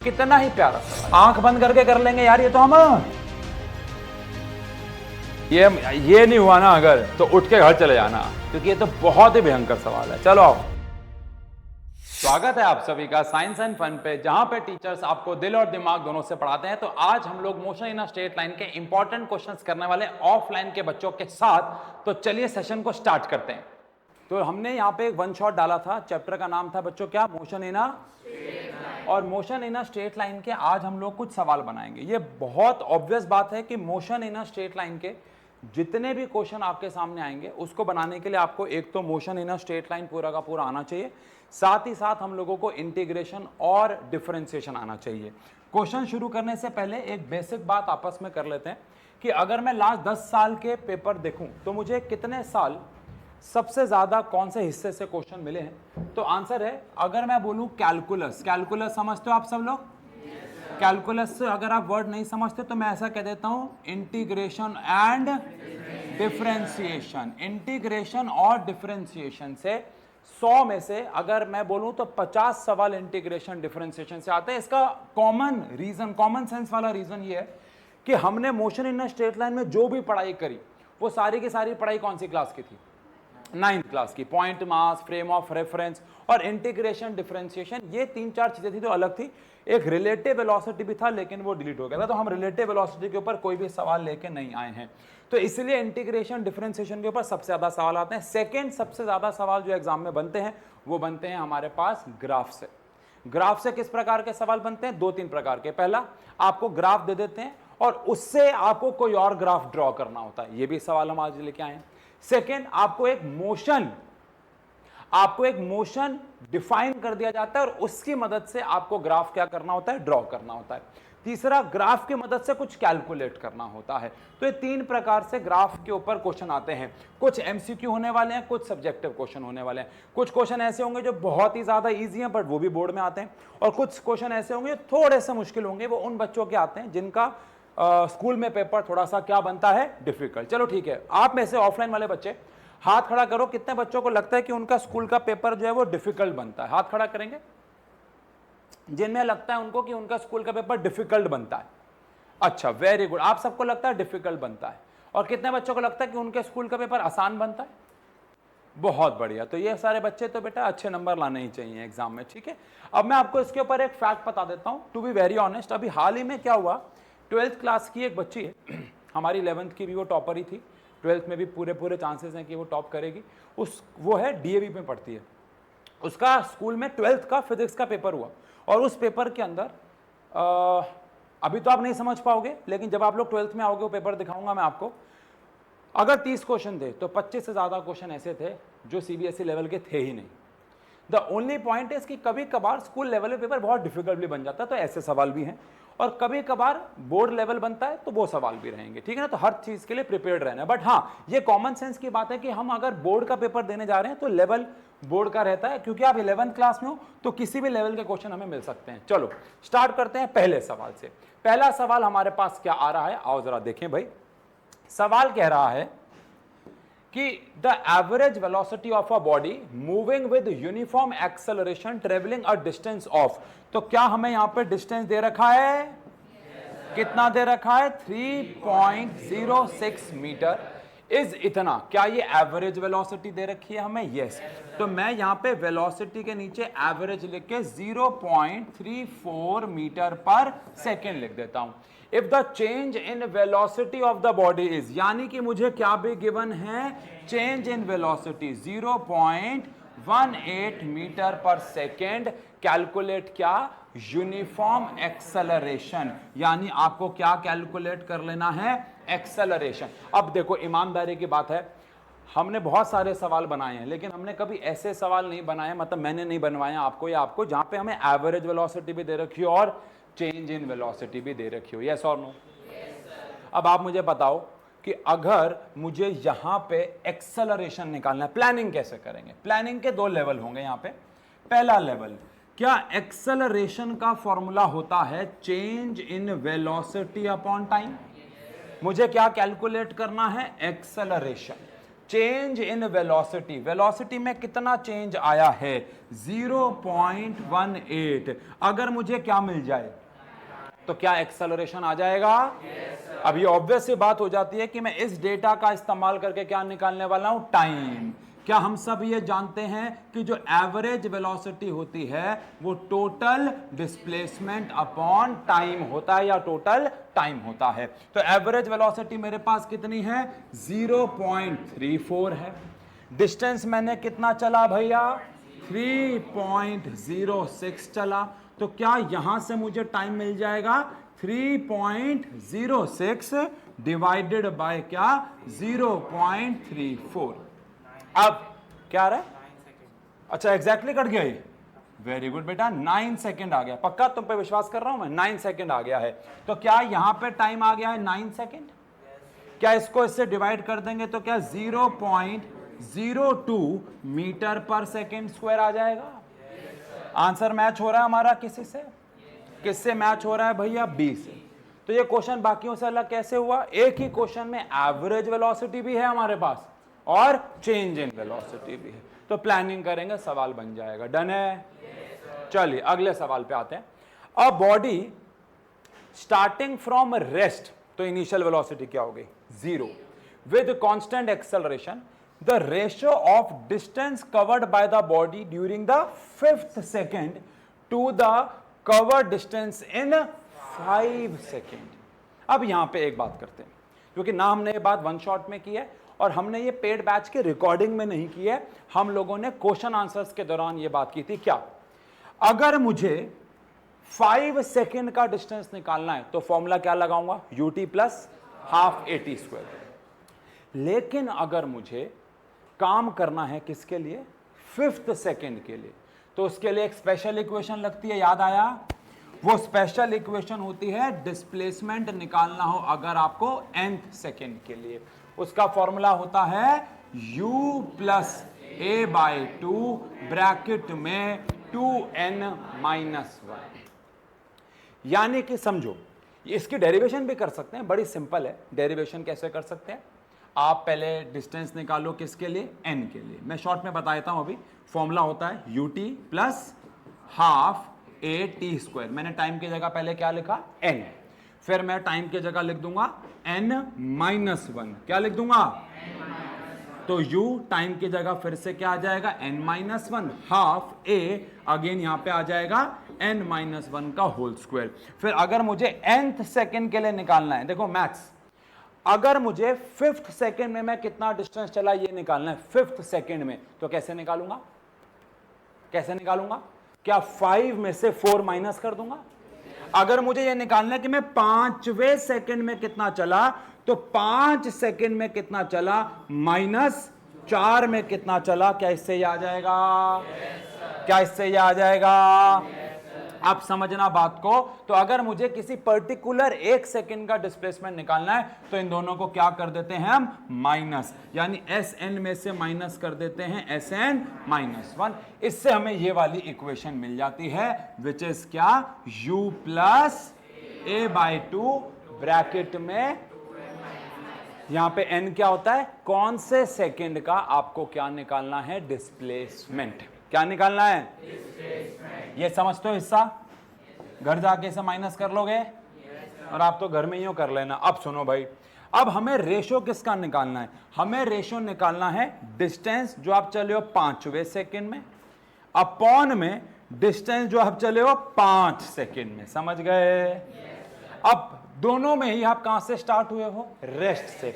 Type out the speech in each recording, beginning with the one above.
कितना ही प्यारा सवाल। आंख बंद करके कर लेंगे यार ये तो हम। ये नहीं हुआ ना अगर, तो उठ के घर चले जाना, क्योंकि ये तो बहुत ही भयंकर सवाल है। चलो आओ। स्वागत है आप सभी का साइंस एंड फन पे, जहां पे टीचर्स आपको दिल और दिमाग दोनों से पढ़ाते हैं। तो आज हम लोग motion in a straight line के इंपॉर्टेंट क्वेश्चंस करने वाले ऑफलाइन के बच्चों के साथ। तो चलिए सेशन को स्टार्ट करते हैं। तो हमने यहाँ पे एक वन शॉट डाला था, चैप्टर का नाम था बच्चों क्या, मोशन इन अ, और motion in a straight line के आज हम लोग कुछ सवाल बनाएंगे। ये बहुत ऑब्वियस बात है कि motion in a straight line के जितने भी क्वेश्चन आपके सामने आएंगे उसको बनाने के लिए आपको एक तो motion in a straight line पूरा का पूरा आना चाहिए, साथ ही साथ हम लोगों को इंटीग्रेशन और डिफरेंशिएशन आना चाहिए। क्वेश्चन शुरू करने से पहले एक बेसिक बात आपस में कर लेते हैं कि अगर मैं लास्ट 10 साल के पेपर देखूं तो मुझे कितने साल सबसे ज्यादा कौन से हिस्से से क्वेश्चन मिले हैं। तो आंसर है, अगर मैं बोलूं कैलकुलस, कैलकुलस समझते हो आप सब लोग? कैलकुलस से अगर आप वर्ड नहीं समझते तो मैं ऐसा कह देता हूं, इंटीग्रेशन एंड डिफरेंशिएशन। इंटीग्रेशन और डिफरेंशिएशन से 100 में से अगर मैं बोलूं तो 50 सवाल इंटीग्रेशन डिफरेंशिएशन से आते हैं। इसका कॉमन रीजन, कॉमन सेंस वाला रीजन ये है कि हमने motion in a straight line में जो भी पढ़ाई करी वो सारी की सारी पढ़ाई कौन सी क्लास की थी? 9th क्लास की। Point mass, frame of reference और इंटीग्रेशन डिफरेंशिएशन, ये 3-4 चीजें थी जो अलग थी। एक रिलेटिव वेलोसिटी भी था लेकिन वो डिलीट हो गया था, तो हम रिलेटिव वेलोसिटी के ऊपर कोई भी सवाल लेके नहीं आए हैं। तो इसलिए इंटीग्रेशन डिफरेंशिएशन के ऊपर सबसे ज्यादा सवाल आते हैं। सेकंड सबसे ज्यादा सवाल जो एग्जाम में बनते हैं वो बनते हैं हमारे पास ग्राफ से। ग्राफ से किस प्रकार के सवाल बनते हैं? 2-3 प्रकार के। पहला, आपको ग्राफ दे देते हैं और उससे आपको कोई और ग्राफ ड्रॉ करना होता है, ये भी सवाल हम आज लेके आए हैं। सेकेंड, आपको एक मोशन डिफाइन कर दिया जाता है और उसकी मदद से आपको ग्राफ क्या करना होता है? ड्रॉ करना होता है। तीसरा, ग्राफ की मदद से कुछ कैलकुलेट करना होता है। तो ये 3 प्रकार से ग्राफ के ऊपर क्वेश्चन आते हैं। कुछ एमसीक्यू होने वाले हैं, कुछ सब्जेक्टिव क्वेश्चन होने वाले हैं। कुछ क्वेश्चन ऐसे होंगे जो बहुत ही ज्यादा इजी हैं बट वो भी बोर्ड में आते हैं, और कुछ क्वेश्चन ऐसे होंगे जो थोड़े से मुश्किल होंगे, वो उन बच्चों के आते हैं जिनका स्कूल में पेपर थोड़ा सा क्या बनता है? डिफिकल्ट। चलो ठीक है, आप में से ऑफलाइन वाले बच्चे हाथ खड़ा करो, कितने बच्चों को लगता है कि उनका स्कूल का पेपर जो है वो डिफिकल्ट बनता है? हाथ खड़ा करेंगे जिनमें लगता है उनको कि उनका स्कूल का पेपर डिफिकल्ट बनता है। अच्छा, वेरी गुड, आप सबको लगता है डिफिकल्ट बनता है। और कितने बच्चों को लगता है कि उनके स्कूल का पेपर आसान बनता है? बहुत बढ़िया। तो ये सारे बच्चे तो बेटा अच्छे नंबर लाने ही चाहिए एग्जाम में, ठीक है। अब मैं आपको इसके ऊपर एक फैक्ट बता देता हूं, टू बी वेरी ऑनेस्ट। अभी हाल ही में क्या हुआ, 12th क्लास की एक बच्ची है, हमारी 11th की भी वो टॉपर ही थी, 12th में भी पूरे चांसेस हैं कि वो टॉप करेगी। वो है डीएवी में पढ़ती है। उसका स्कूल में 12th का फिजिक्स का पेपर हुआ और उस पेपर के अंदर अभी तो आप नहीं समझ पाओगे, लेकिन जब आप लोग 12th में आओगे वो पेपर दिखाऊंगा मैं आपको। अगर 30 क्वेश्चन थे तो 25 से ज्यादा क्वेश्चन ऐसे थे जो सीबीएसई लेवल के थे ही नहीं। द ओनली पॉइंट इज कि कभी कभार स्कूल लेवल पेपर बहुत डिफिकल्ट भी बन जाता है, तो ऐसे सवाल भी हैं, और कभी कभार बोर्ड लेवल बनता है तो वो सवाल भी रहेंगे, ठीक है ना। तो हर चीज के लिए प्रिपेयर्ड रहना है। बट हाँ, ये कॉमन सेंस की बात है कि हम अगर बोर्ड का पेपर देने जा रहे हैं तो लेवल बोर्ड का रहता है, क्योंकि आप 11th क्लास में हो तो किसी भी लेवल के क्वेश्चन हमें मिल सकते हैं। चलो स्टार्ट करते हैं पहले सवाल से। पहला सवाल हमारे पास क्या आ रहा है, आओ जरा देखें भाई। सवाल कह रहा है कि the average velocity of a body moving with uniform acceleration travelling a distance of, तो क्या हमें यहां पे डिस्टेंस दे रखा है? कितना दे रखा है? 3.06 मीटर इज इतना। क्या ये एवरेज वेलोसिटी दे रखी है हमें? यस। तो मैं यहां पे वेलोसिटी के नीचे एवरेज लिख के 0.34 मीटर पर सेकेंड लिख देता हूं। If the change in velocity of the body is, यानी कि मुझे क्या भी गिवन है? Change in velocity 0.18 metre per second. Calculate क्या? यूनिफॉर्म एक्सेलरेशन, यानी आपको क्या कैलकुलेट कर लेना है? एक्सेलरेशन। अब देखो, ईमानदारी की बात है, हमने बहुत सारे सवाल बनाए हैं लेकिन हमने कभी ऐसे सवाल नहीं बनाए, मतलब मैंने नहीं बनवाए आपको या आपको, जहां पे हमें एवरेज वेलोसिटी भी दे रखी हो और चेंज इन वेलोसिटी भी दे रखी हो। यस और नो? अब आप मुझे बताओ कि अगर मुझे यहां पे एक्सेलरेशन निकालना है, प्लानिंग कैसे करेंगे? प्लानिंग के 2 लेवल होंगे यहां पे। पहला लेवल, क्या एक्सेलरेशन का फॉर्मूला होता है change in velocity upon time? मुझे क्या कैलकुलेट करना है? Acceleration. Change in velocity, velocity में कितना चेंज आया है 0.18। अगर मुझे क्या मिल जाए तो क्या एक्सेलरेशन आ जाएगा? अब ये ऑब्वियस सी बात हो जाती है कि मैं इस डेटा का इस्तेमाल करके क्या निकालने वाला हूं? टाइम। क्या हम सब ये जानते हैं कि जो एवरेज वेलोसिटी होती है वो टोटल डिस्प्लेसमेंट अपॉन टाइम होता है या टोटल टाइम होता है। तो एवरेज वेलोसिटी मेरे पास कितनी है? 0.34 है। डिस्टेंस मैंने कितना चला भैया? 3.06 चला। तो क्या यहां से मुझे टाइम मिल जाएगा 3.06 डिवाइडेड बाय क्या? 0.34। अब क्या आ रहा है? अच्छा एग्जैक्टली कट गया ये। वेरी गुड बेटा, 9 सेकेंड आ गया। पक्का तुम पे विश्वास कर रहा हूं मैं, 9 सेकेंड आ गया है। तो क्या यहां पे टाइम आ गया है 9 सेकेंड? क्या इसको इससे डिवाइड कर देंगे तो क्या 0.02 मीटर पर सेकेंड स्क्वायर आ जाएगा? आंसर मैच हो रहा है हमारा किसी से? किससे मैच हो रहा है भैया? बी से। तो ये क्वेश्चन बाकियों से अलग कैसे हुआ? एक ही क्वेश्चन में एवरेज वेलोसिटी भी है हमारे पास और चेंज इन वेलोसिटी भी है। तो प्लानिंग करेंगे, सवाल बन जाएगा। डन है? चलिए अगले सवाल पे आते हैं। A body starting from rest, तो इनिशियल वेलोसिटी क्या हो गई? 0 with constant acceleration, the ratio of distance covered by the body during the 5th second to the covered distance in 5 second। अब यहां पे एक बात करते हैं, क्योंकि ना हमने ये बात वन शॉट में की है और हमने ये पेड बैच के रिकॉर्डिंग में नहीं की है, हम लोगों ने क्वेश्चन आंसर्स के दौरान ये बात की थी। क्या? अगर मुझे 5 सेकेंड का डिस्टेंस निकालना है तो फॉर्मूला क्या लगाऊंगा? ut plus half at square. लेकिन अगर मुझे काम करना है किसके लिए? 5th सेकेंड के लिए, तो उसके लिए एक स्पेशल इक्वेशन लगती है, याद आया? वो स्पेशल इक्वेशन होती है डिस्प्लेसमेंट निकालना हो अगर आपको nth सेकेंड के लिए। उसका फॉर्मूला होता है u plus a by 2 bracket में 2n माइनस 1। यानी कि समझो, इसकी डेरिवेशन भी कर सकते हैं, बड़ी सिंपल है। डेरिवेशन कैसे कर सकते हैं? आप पहले डिस्टेंस निकालो किसके लिए? n के लिए। मैं शॉर्ट में बता देता हूं अभी। फॉर्मूला होता है ut plus half at square. मैंने टाइम की जगह पहले क्या लिखा? n। फिर मैं टाइम की जगह लिख दूंगा n माइनस 1। क्या लिख दूंगा? तो u टाइम की जगह फिर से क्या आ जाएगा? n minus 1 half a, again यहां पे आ जाएगा n माइनस 1 का होल स्क्वायर। फिर अगर मुझे nth सेकेंड के लिए निकालना है, देखो मैथ्स, अगर मुझे 5th सेकेंड में मैं कितना डिस्टेंस चला ये निकालना है 5th सेकेंड में, तो कैसे निकालूंगा? कैसे निकालूंगा? क्या 5 में से 4 माइनस कर दूंगा? अगर मुझे ये निकालना है कि मैं 5वें सेकेंड में कितना चला, तो 5 सेकेंड में कितना चला माइनस 4 में कितना चला, क्या इससे ये आ जाएगा? क्या इससे ये आ जाएगा? आप समझना बात को। तो अगर मुझे किसी पर्टिकुलर 1 सेकेंड का डिस्प्लेसमेंट निकालना है तो इन दोनों को क्या कर देते हैं हम? माइनस, यानी Sn में से माइनस कर देते हैं Sn माइनस 1। इससे हमें ये वाली इक्वेशन मिल जाती है, विच इज क्या? u plus a by 2 bracket में, यहां पे n क्या होता है? कौन से सेकेंड का आपको क्या निकालना है? डिस्प्लेसमेंट। क्या निकालना है? ये समझते हो हिस्सा? घर जाके इसे माइनस कर लोगे? और आप तो घर में ही कर लेना। अब सुनो भाई, अब हमें रेशो किसका निकालना है? हमें रेशो निकालना है डिस्टेंस जो आप चले हो 5वें सेकेंड में अपॉन में डिस्टेंस जो आप चले हो 5 सेकेंड में। समझ गए? अब दोनों में ही आप कहां से स्टार्ट हुए हो? रेस्ट से।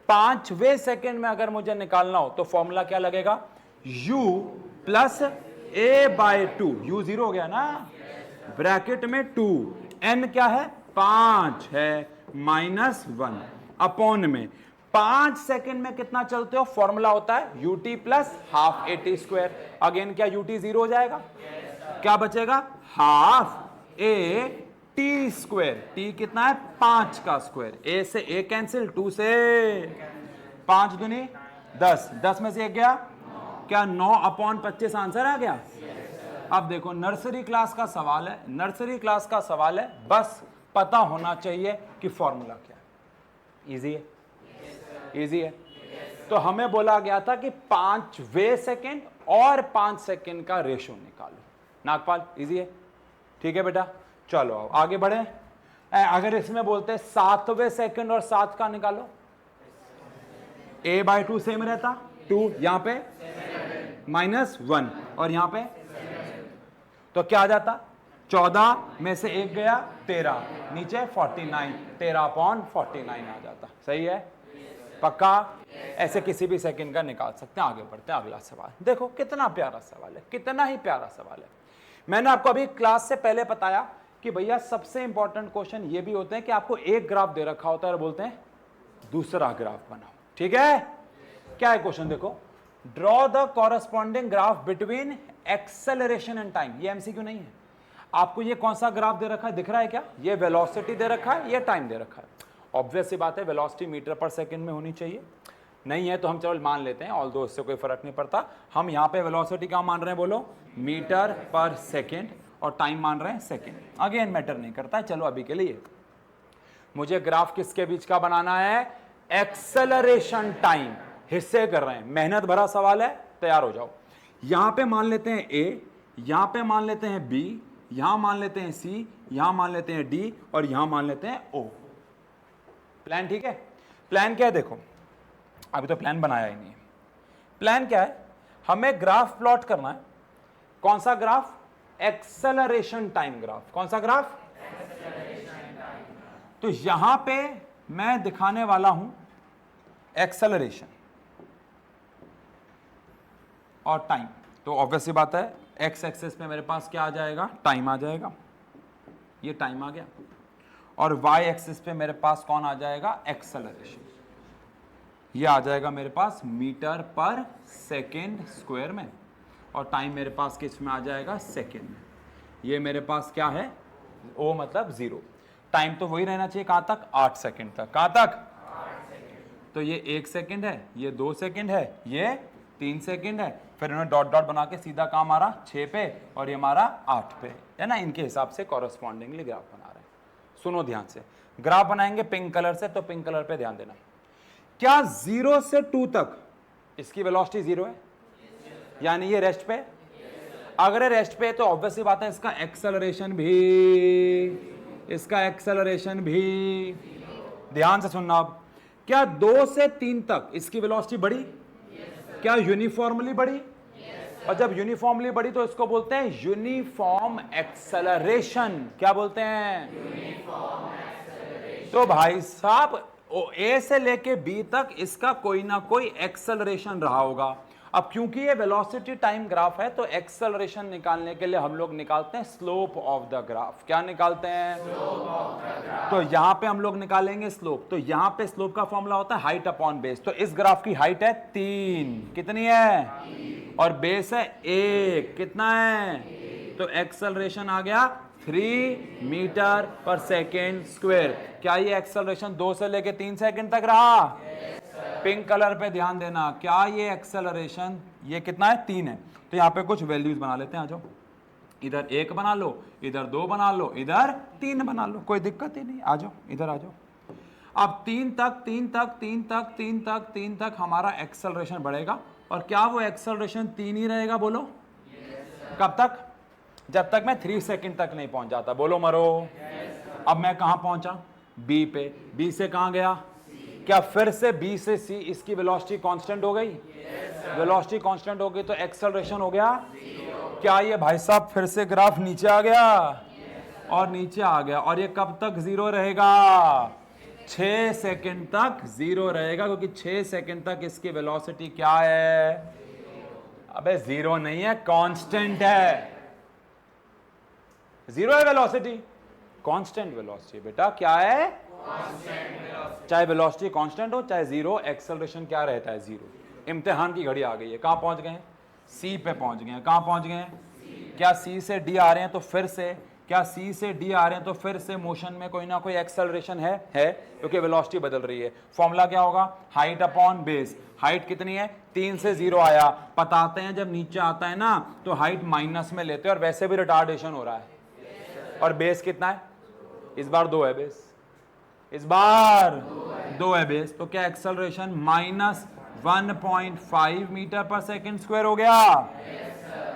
5वें सेकेंड में अगर मुझे निकालना हो तो फॉर्मूला क्या लगेगा? u plus a by 2, u 0 हो गया ना, ब्रैकेट में 2, n क्या है? 5 है, माइनस 1 अपॉन में 5 सेकेंड में कितना चलते हो? फॉर्मूला होता है ut plus half at square. Again क्या ut 0 हो जाएगा? क्या बचेगा? Half a t square. t कितना है? 5 का स्क्वायर। a से a कैंसिल, 2 से 5 दूनी 10, 10 में से 1 गया, क्या 9 अपॉन 25 आंसर आ गया? अब देखो, नर्सरी क्लास का सवाल है, नर्सरी क्लास का सवाल है, बस पता होना चाहिए कि फॉर्मूला क्या है। इजी है? इजी है? तो हमें बोला गया था कि 5वें सेकंड और 5 सेकंड का रेशो निकालो। नागपाल इजी है, ठीक है बेटा, चलो आओ आगे बढ़े। अगर इसमें बोलते हैं 7वें सेकंड और 7 का निकालो, a/2 सेम रहता, 2 यहां पे -1 और यहां पे, तो क्या आ जाता, 14 में से 1 गया 13, नीचे 49, 13/49 आ जाता। सही है, पक्का। ऐसे किसी भी सेकंड का निकाल सकते हैं। आगे बढ़ते हैं, अगला सवाल देखो, कितना प्यारा सवाल है, कितना ही प्यारा सवाल है। मैंने आपको अभी क्लास से पहले बताया कि भैया सबसे इंपॉर्टेंट क्वेश्चन ये भी होते हैं कि आपको एक ग्राफ दे रखा होता है और बोलते हैं दूसरा ग्राफ बनाओ, ठीक है। क्या है क्वेश्चन, देखो, draw the corresponding graph between acceleration and time. ये एमसीक्यू नहीं है, आपको ये कौन सा ग्राफ दे रखा है, दिख रहा है क्या, ये वेलोसिटी दे रखा है, ये टाइम दे रखा है। ऑब्वियस सी बात है वेलोसिटी मीटर पर सेकंड में होनी चाहिए, नहीं है तो हम चलो मान लेते हैं, ऑल्दो इससे कोई फर्क नहीं पड़ता। हम यहाँ पे वेलोसिटी क्या मान रहे हैं, बोलो, मीटर पर सेकंड, और टाइम मान रहे हैं सेकंड। अगेन मैटर नहीं करता है, चलो अभी के लिए मुझे ग्राफ किसके बीच का बनाना है, एक्सेलरेशन टाइम। हिस्से कर रहे हैं, मेहनत भरा सवाल है, तैयार हो जाओ। यहां पे मान लेते हैं ए, यहां पे मान लेते हैं बी, यहां मान लेते हैं सी, यहां मान लेते हैं डी, और यहां मान लेते हैं ओ। प्लान ठीक है। प्लान क्या है, देखो अभी तो प्लान बनाया ही नहीं है। प्लान क्या है, हमें ग्राफ प्लॉट करना है। कौन सा ग्राफ, एक्सेलरेशन टाइम ग्राफ। कौन सा ग्राफ, तो यहां पे मैं दिखाने वाला हूं एक्सेलरेशन और टाइम। तो ऑब्वियस सी बात है, एक्स एक्सिस पे मेरे पास क्या आ जाएगा, टाइम आ जाएगा, ये टाइम आ गया, और वाई एक्सिस पे मेरे पास कौन आ जाएगा, एक्सेलरेशन। ये आ जाएगा मेरे पास मीटर पर सेकेंड स्क्वायर में, और टाइम मेरे पास किस में आ जाएगा, सेकेंड में। ये मेरे पास क्या है, ओ मतलब 0। टाइम तो वही रहना चाहिए, कहां तक, 8 सेकेंड तक। कहां तक, 8 सेकेंड। तो ये 1 सेकेंड है, ये 2 सेकेंड है, ये 3 सेकेंड है, फिर इन्होंने डॉट डॉट बना के सीधा कहां मारा, 6 पे, और ये मारा 8 पे, है ना। इनके हिसाब से कॉरस्पॉन्डिंगली ग्राफ बना रहे हैं। सुनो ध्यान से, ग्राफ बनाएंगे पिंक कलर से, तो पिंक कलर पे ध्यान देना। क्या 0 से 2 तक इसकी वेलोसिटी 0 है, यानी ये रेस्ट पे। अगर रेस्ट पे है तो ऑब्वियस सी बात है इसका एक्सेलरेशन भी, ध्यान से सुनना। अब क्या 2 से 3 तक इसकी वेलोसिटी बढ़ी, क्या यूनिफॉर्मली बढ़ी, और जब यूनिफॉर्मली बढ़ी तो इसको बोलते हैं यूनिफॉर्म एक्सेलरेशन। क्या बोलते हैं, यूनिफॉर्म एक्सेलरेशन। तो भाई साहब ए से लेके बी तक इसका कोई ना कोई एक्सेलरेशन रहा होगा। अब क्योंकि ये वेलोसिटी टाइम ग्राफ है तो एक्सेलरेशन निकालने के लिए हम लोग निकालते हैं स्लोप ऑफ द ग्राफ। क्या निकालते हैं, स्लोप ऑफ द ग्राफ। तो यहां पे हम लोग निकालेंगे स्लोप। तो यहां पे स्लोप का फॉर्मूला होता है हाइट अपॉन बेस। तो इस ग्राफ की हाइट है 3, कितनी है, 3, और बेस है 1, कितना है, तो एक्सेलरेशन आ गया 3 मीटर पर सेकेंड स्क्वायर। क्या ये एक्सेलरेशन 2 से लेके 3 सेकेंड तक रहा, पिंक कलर पे ध्यान देना। क्या ये एक्सेलरेशन, ये कितना है, 3 है। तो यहाँ पे कुछ वैल्यूज बना लेते हैं, आ जाओ। इधर 1 बना लो, इधर 2 बना लो, इधर 3 बना लो, कोई दिक्कत ही नहीं। आ जाओ इधर आ जाओ। अब 3 तक हमारा एक्सेलरेशन बढ़ेगा। और क्या वो एक्सेलरेशन 3 ही रहेगा, बोलो कब तक, जब तक मैं 3 सेकेंड तक नहीं पहुंच जाता। बोलो मरो। अब मैं कहां पहुंचा, बी पे। बी से कहां गया, क्या फिर से बी से सी इसकी वेलोसिटी कांस्टेंट हो गई, वेलोसिटी कांस्टेंट हो गई तो एक्सेलरेशन हो गया। क्या ये भाई साहब फिर से ग्राफ नीचे आ गया, और नीचे आ गया, और ये कब तक 0 रहेगा, 6 सेकेंड तक 0 रहेगा, क्योंकि 6 सेकेंड तक इसकी वेलोसिटी क्या है, अबे 0 नहीं है, कांस्टेंट है। 0 है वेलोसिटी, कांस्टेंट वेलोसिटी बेटा। क्या है, चाहे वेलोसिटी कांस्टेंट हो चाहे 0, एक्सेलरेशन क्या रहता है, 0। इम्तिहान की घड़ी आ गई है, कहां पहुंच गए, सी पे पहुंच गए। कहां पहुंच गए, क्या सी से डी आ रहे हैं तो फिर से, क्या सी से डी आ रहे हैं तो फिर से मोशन में कोई ना कोई एक्सेलरेशन है, क्योंकि वेलोसिटी बदल रही है। फॉर्मूला क्या होगा, हाइट अपॉन बेस। हाइट कितनी है, 3 से 0 आया, बताते हैं जब नीचे आता है ना तो हाइट माइनस में लेते हैं, और वैसे भी रिटार्डेशन हो रहा है। और बेस कितना है, इस बार 2 है बेस, इस बार 2 है बेस। तो क्या acceleration 1.5 metre per second square हो गया।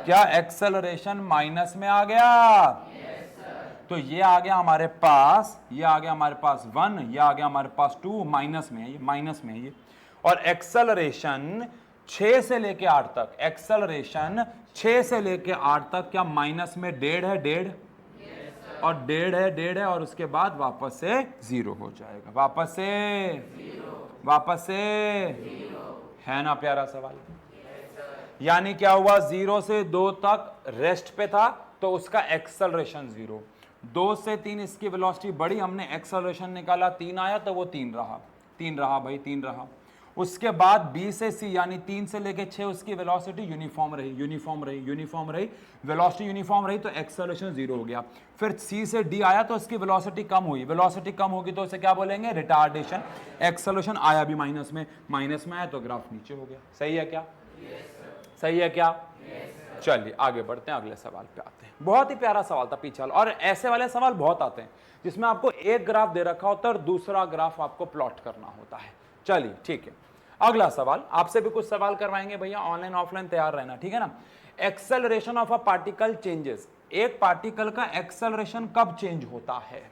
क्या एक्सेलरेशन माइनस में आ गया? तो ये आ गया हमारे पास, ये आ गया हमारे पास 1, ये आ गया हमारे पास 2, माइनस में है ये, माइनस में है ये। और एक्सेलरेशन 6 से लेके 8 तक, एक्सेलरेशन 6 से लेके 8 तक क्या माइनस में 1.5 है? 1.5 और 1.5 है, 1.5 है, और उसके बाद वापस से 0 हो जाएगा, वापस से 0। है ना प्यारा सवाल? यानी क्या हुआ, 0 से 2 तक रेस्ट पे था तो उसका एक्सेलरेशन 0, 2 से 3 इसकी वेलोसिटी बढ़ी, हमने एक्सेलरेशन निकाला, 3 आया तो वो 3 रहा, 3 रहा भाई, 3 रहा। उसके बाद B से C यानी 3 से लेके 6 उसकी वेलोसिटी यूनिफॉर्म रही, यूनिफॉर्म रही, यूनिफॉर्म रही, वेलोसिटी यूनिफॉर्म रही तो एक्सेलरेशन 0 हो गया। फिर C से D आया तो उसकी वेलोसिटी कम हुई, वेलोसिटी कम होगी तो उसे क्या बोलेंगे? रिटार्डेशन। एक्सेलरेशन आया भी माइनस में, माइनस में आया तो ग्राफ नीचे हो गया। सही है क्या? सही है क्या? चलिए आगे बढ़ते हैं, अगले सवाल पे आते हैं। बहुत ही प्यारा सवाल था पीछे, और ऐसे वाले सवाल बहुत आते हैं जिसमें आपको एक ग्राफ दे रखा होता है और दूसरा ग्राफ आपको प्लॉट करना होता है। चलिए ठीक है, अगला सवाल, आपसे भी कुछ सवाल करवाएंगे भैया, ऑनलाइन ऑफलाइन तैयार रहना, ठीक है ना। Acceleration of a particle changes, एक पार्टिकल का एक्सेलरेशन कब चेंज होता है?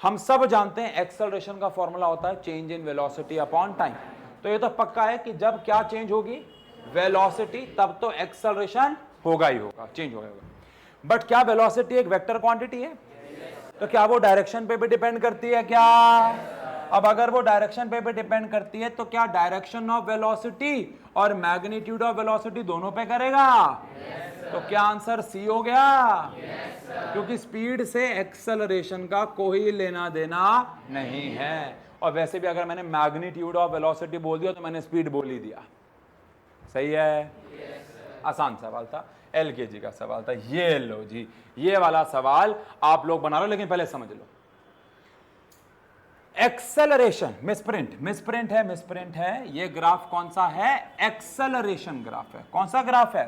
हम सब जानते हैं एक्सेलरेशन का फॉर्मूला होता है change in velocity upon time. तो ये तो पक्का है कि जब क्या चेंज होगी? वेलोसिटी, तब तो एक्सेलरेशन होगा ही होगा, चेंज होगा। बट क्या वेलोसिटी एक वेक्टर क्वांटिटी है? तो क्या वो डायरेक्शन पे भी डिपेंड करती है क्या? अब अगर वो डायरेक्शन पे भी डिपेंड करती है तो क्या डायरेक्शन ऑफ वेलोसिटी और मैग्नीट्यूड ऑफ वेलोसिटी दोनों पे करेगा? तो क्या आंसर सी हो गया? क्योंकि स्पीड से एक्सेलरेशन का कोई लेना देना नहीं है। और वैसे भी अगर मैंने मैग्नीट्यूड ऑफ वेलोसिटी बोल दिया तो मैंने स्पीड बोल ही दिया। सही है? आसान सवाल था, LKG का सवाल था। ये लो जी, ये वाला सवाल आप लोग बना लो, लेकिन पहले समझ लो। एक्सेलरेशन, मिसप्रिंट है। ये ग्राफ कौन सा है? एक्सेलरेशन ग्राफ है। कौन सा ग्राफ है?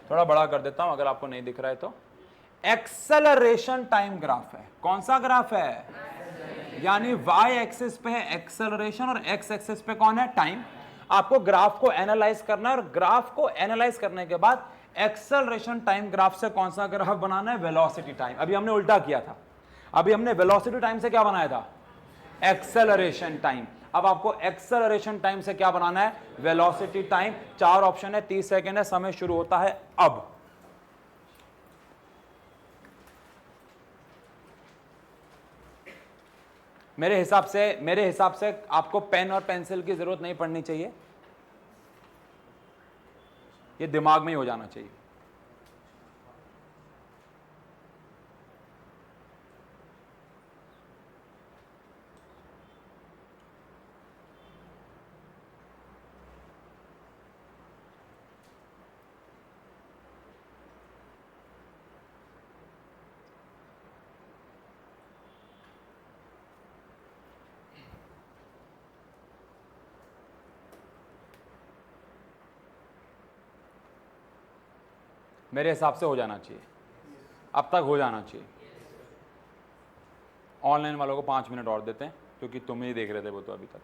थोड़ा बड़ा कर देता हूं अगर आपको नहीं दिख रहा है तो। एक्सेलरेशन टाइम ग्राफ है। कौन सा ग्राफ है? यानी y एक्सिस पे है एक्सेलरेशन और x एक्सिस पे कौन है? टाइम। आपको ग्राफ को एनालाइज करना है और ग्राफ को एनालाइज करने के बाद एक्सेलरेशन टाइम ग्राफ से कौन सा ग्राफ बनाना है? Velocity time. अभी हमने उल्टा किया था, अभी हमने वेलोसिटी टाइम से क्या बनाया था? Acceleration time. अब आपको एक्सेलरेशन टाइम से क्या बनाना है? Velocity time. 4 ऑप्शन है, 30 सेकेंड है, समय शुरू होता है अब। मेरे हिसाब से आपको पेन और पेंसिल की जरूरत नहीं पड़नी चाहिए, ये दिमाग में ही हो जाना चाहिए। मेरे हिसाब से हो जाना चाहिए, अब तक हो जाना चाहिए। ऑनलाइन वालों को 5 मिनट और देते हैं क्योंकि तुम ही देख रहे थे वो तो अभी तक,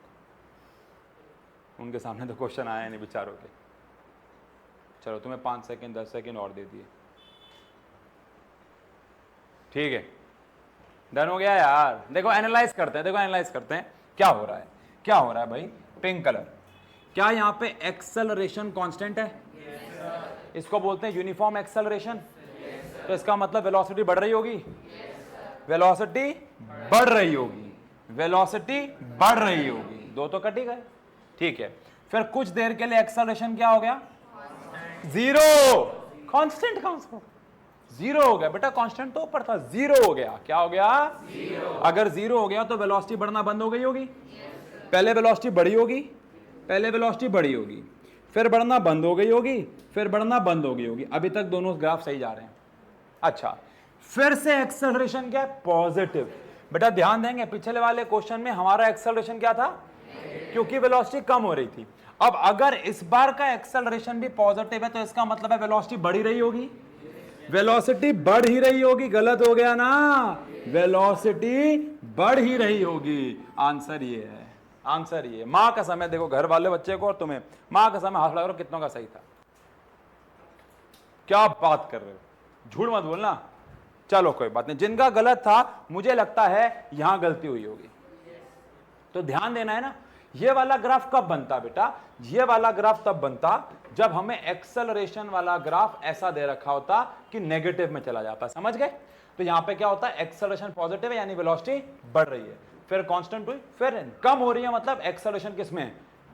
उनके सामने तो क्वेश्चन आया नहीं बेचारों के। चलो तुम्हें 5 सेकंड 10 सेकंड और दे दिए, ठीक है, डन हो गया यार। देखो एनालाइज करते हैं, क्या हो रहा है भाई। पिंक कलर, क्या यहाँ पे एक्सेलरेशन कांस्टेंट है? इसको बोलते हैं यूनिफॉर्म एक्सेलरेशन। तो इसका मतलब वेलोसिटी बढ़ रही होगी, वेलोसिटी बढ़ रही होगी, दो तो कट ही गए, ठीक है। फिर कुछ देर के लिए एक्सेलरेशन क्या हो गया? 0। कांस्टेंट जीरो हो गया बेटा, कांस्टेंट तो ऊपर था, 0 हो गया। क्या हो गया? 0। अगर 0 हो गया तो वेलोसिटी बढ़ना बंद हो गई होगी। पहले वेलोसिटी बढ़ी होगी, फिर बढ़ना बंद हो गई होगी, फिर बढ़ना बंद हो गई होगी। अभी तक दोनों ग्राफ सही जा रहे हैं। अच्छा, फिर से एक्सेलरेशन क्या है? पॉजिटिव। बेटा ध्यान देंगे, पिछले वाले क्वेश्चन में हमारा एक्सेलरेशन क्या था? क्योंकि वेलोसिटी कम हो रही थी। अब अगर इस बार का एक्सेलरेशन भी पॉजिटिव है तो इसका मतलब है वेलोसिटी बढ़ ही रही होगी, वेलोसिटी बढ़ ही रही होगी। गलत हो गया ना, वेलोसिटी बढ़ ही रही होगी। आंसर ये है, आंसर ये, माँ का समय देखो, घर वाले बच्चे को और तुम्हें, माँ का समय हाथ लगा रहे हो कितनों का सही था। क्या बात कर रहे हो, झूठ मत बोलना। चलो कोई बात नहीं, जिनका गलत था मुझे लगता है यहां गलती हुई होगी, तो ध्यान देना है ना। ये वाला ग्राफ कब बनता बेटा, ये वाला ग्राफ तब बनता जब हमें एक्सेलरेशन वाला ग्राफ ऐसा दे रखा होता कि नेगेटिव में चला जाता, समझ गए। तो यहां पे क्या होता है, एक्सेलरेशन पॉजिटिव है यानी वेलोसिटी बढ़ रही है, फिर कांस्टेंट हुई, फिर कम हो रही है, मतलब एक्सेलरेशन किसमें,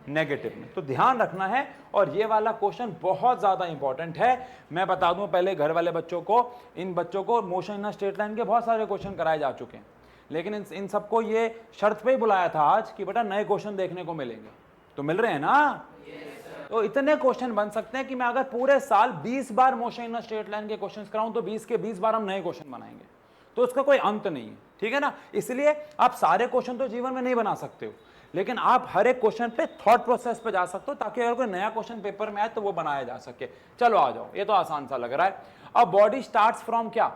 नेगेटिव में। तो ध्यान रखना है, और ये वाला क्वेश्चन बहुत ज्यादा इंपॉर्टेंट है। मैं बता दूं पहले घर वाले बच्चों को, इन बच्चों को मोशन इन स्ट्रेट लाइन के बहुत सारे क्वेश्चन कराए जा चुके हैं, लेकिन इन सबको ये शर्त पे ही बुलाया था आज कि बेटा नए क्वेश्चन देखने को मिलेंगे, तो मिल रहे हैं ना। तो इतने क्वेश्चन बन सकते हैं कि मैं अगर पूरे साल 20 बार मोशन इन स्ट्रेट लाइन के क्वेश्चन कराऊं तो 20 के 20 बार हम नए क्वेश्चन बनाएंगे, तो उसका कोई अंत नहीं है, ठीक है ना। इसलिए आप सारे क्वेश्चन तो जीवन में नहीं बना सकते हो, लेकिन आप हर एक क्वेश्चन पे थॉट प्रोसेस पे जा सकते हो, ताकि अगर कोई नया क्वेश्चन पेपर में आए तो वो बनाया जा सके। चलो आ जाओ, ये तो आसान सा लग रहा है। अब बॉडी स्टार्ट्स फ्रॉम क्या,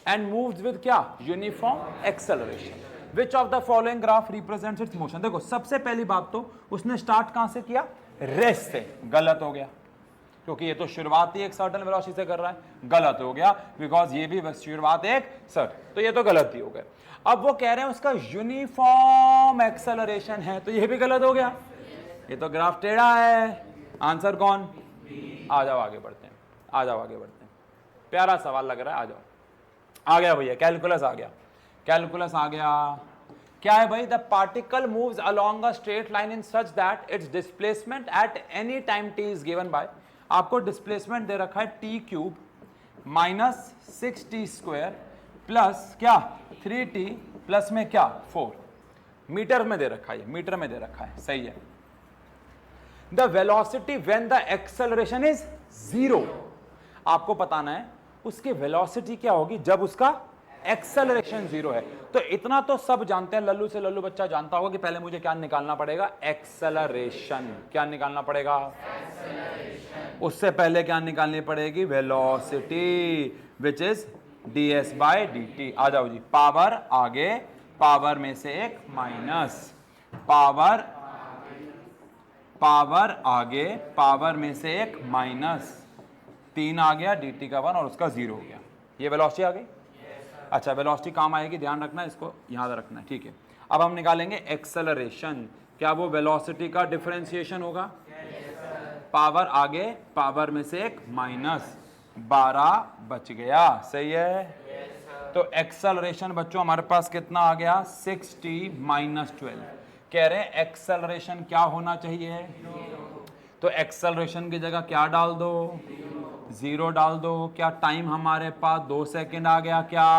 एंड मूव्स विद क्या, uniform acceleration. Which of the following graph represents it's motion. देखो सबसे पहली बात तो उसने स्टार्ट कहां से किया, रेस्ट से, गलत हो गया, क्योंकि ये तो शुरुआत ही एक सर्टेन वेलोसिटी से कर रहा है, गलत हो गया, बिकॉज ये भी शुरुआत एक तो ये तो गलत ही हो गया। अब वो कह रहे हैं उसका यूनिफॉर्म एक्सेलरेशन है, तो ये भी गलत हो गया, ये तो ग्राफ टेढ़ा है। आंसर कौन, आ जाओ आगे बढ़ते हैं, आ जाओ आगे बढ़ते हैं, प्यारा सवाल लग रहा है, आ जाओ। आ गया भैया, कैलकुलस आ गया, कैलकुलस आ गया। क्या है भाई, the particle moves along a straight line in such that it's displacement at any time T is given bye, आपको डिस्प्लेसमेंट दे रखा है T cube minus 6t square plus क्या 3t प्लस में क्या 4, मीटर में दे रखा है, मीटर में दे रखा है, सही है। The velocity when the acceleration is 0, आपको बताना है उसकी वेलोसिटी क्या होगी जब उसका एक्सेलरेशन 0 है। तो इतना तो सब जानते हैं, लल्लू से लल्लू बच्चा जानता होगा कि पहले मुझे क्या निकालना पड़ेगा, एक्सेलरेशन। क्या निकालना पड़ेगा, उससे पहले क्या निकालनी पड़ेगी, velocity, which is ds by dt। आ जाओ जी, पावर आगे, पावर में से एक माइनस, पावर आगे, पावर में से एक माइनस, 3 आ गया, dt का 1 और उसका 0 हो गया। ये वेलोसिटी आ गई। अच्छा, वेलोसिटी काम आएगी, ध्यान रखना, इसको याद रखना है, ठीक है। अब हम निकालेंगे एक्सेलरेशन। क्या वो वेलोसिटी का डिफरेंशिएशन होगा, पावर आगे, पावर में से एक माइनस, 12 बच गया, सही है। तो एक्सेलरेशन बच्चों हमारे पास कितना आ गया, 6t माइनस 12। कह रहे हैं एक्सेलरेशन क्या होना चाहिए, तो एक्सेलरेशन की जगह क्या डाल दो, 0 डाल दो। क्या टाइम हमारे पास 2 सेकेंड आ गया क्या,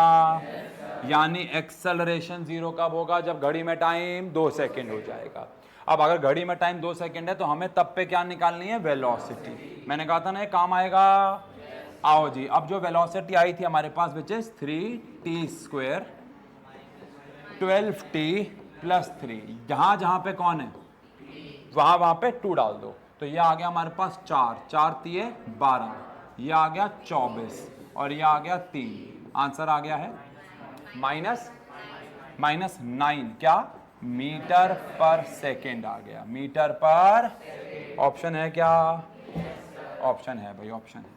यानी एक्सेलरेशन 0 कब होगा, जब घड़ी में टाइम 2 सेकेंड हो जाएगा। अब अगर घड़ी में टाइम 2 सेकेंड है तो हमें तब पे क्या निकालनी है, वेलोसिटी। मैंने कहा था ना ये काम आएगा। आओ जी, अब जो वेलोसिटी आई थी हमारे पास which is 3t square 12t plus 3, जहां जहां पे कौन है, वहां पे 2 डाल दो। तो ये आ गया हमारे पास 4 3 12, ये आ गया 24 और ये आ गया 3। आंसर आ गया है माइनस 9 क्या, मीटर पर सेकेंड आ गया, मीटर पर। ऑप्शन है क्या, ऑप्शन है भाई, ऑप्शन है।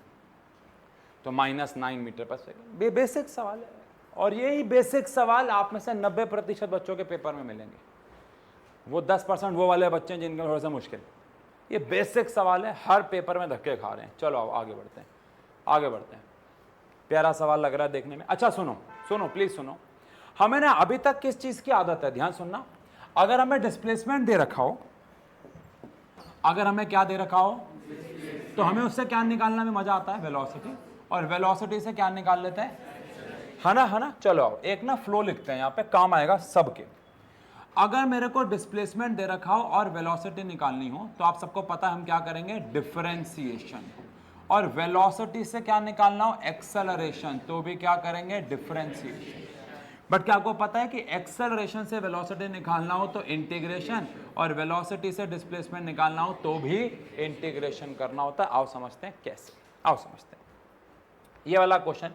तो -9 मीटर पर सेकेंड, बेसिक सवाल है, और यही बेसिक सवाल आप में से 90% बच्चों के पेपर में मिलेंगे। वो 10% वो वाले बच्चे हैं जिनका थोड़ा सा मुश्किल। ये बेसिक सवाल है, हर पेपर में धक्के खा रहे हैं। चलो आओ आगे बढ़ते हैं, आगे बढ़ते हैं। प्यारा सवाल लग रहा है देखने में। अच्छा सुनो सुनो, प्लीज सुनो। हमें ना अभी तक किस चीज की आदत है, ध्यान सुनना। अगर हमें डिस्प्लेसमेंट दे रखा हो, अगर हमें क्या दे रखा हो, तो हमें उससे क्या निकालना में मजा आता है, वेलोसिटी। और वेलोसिटी से क्या निकाल लेते हैं, है ना। चलो आओ एक ना फ्लो लिखते हैं यहाँ पे, काम आएगा सबके। अगर मेरे को डिस्प्लेसमेंट दे रखा हो और वेलोसिटी निकालनी हो, तो आप सबको पता है हम क्या करेंगे, डिफरेंशिएशन। और वेलोसिटी से क्या निकालना हो, एक्सेलरेशन, तो भी क्या करेंगे, डिफरेंशिएशन। बट क्या आपको पता है कि एक्सेलरेशन से वेलोसिटी निकालना हो तो इंटीग्रेशन, और वेलोसिटी से डिस्प्लेसमेंट निकालना हो तो भी इंटीग्रेशन करना होता है। आओ समझते हैं कैसे, आओ समझते हैं ये वाला क्वेश्चन।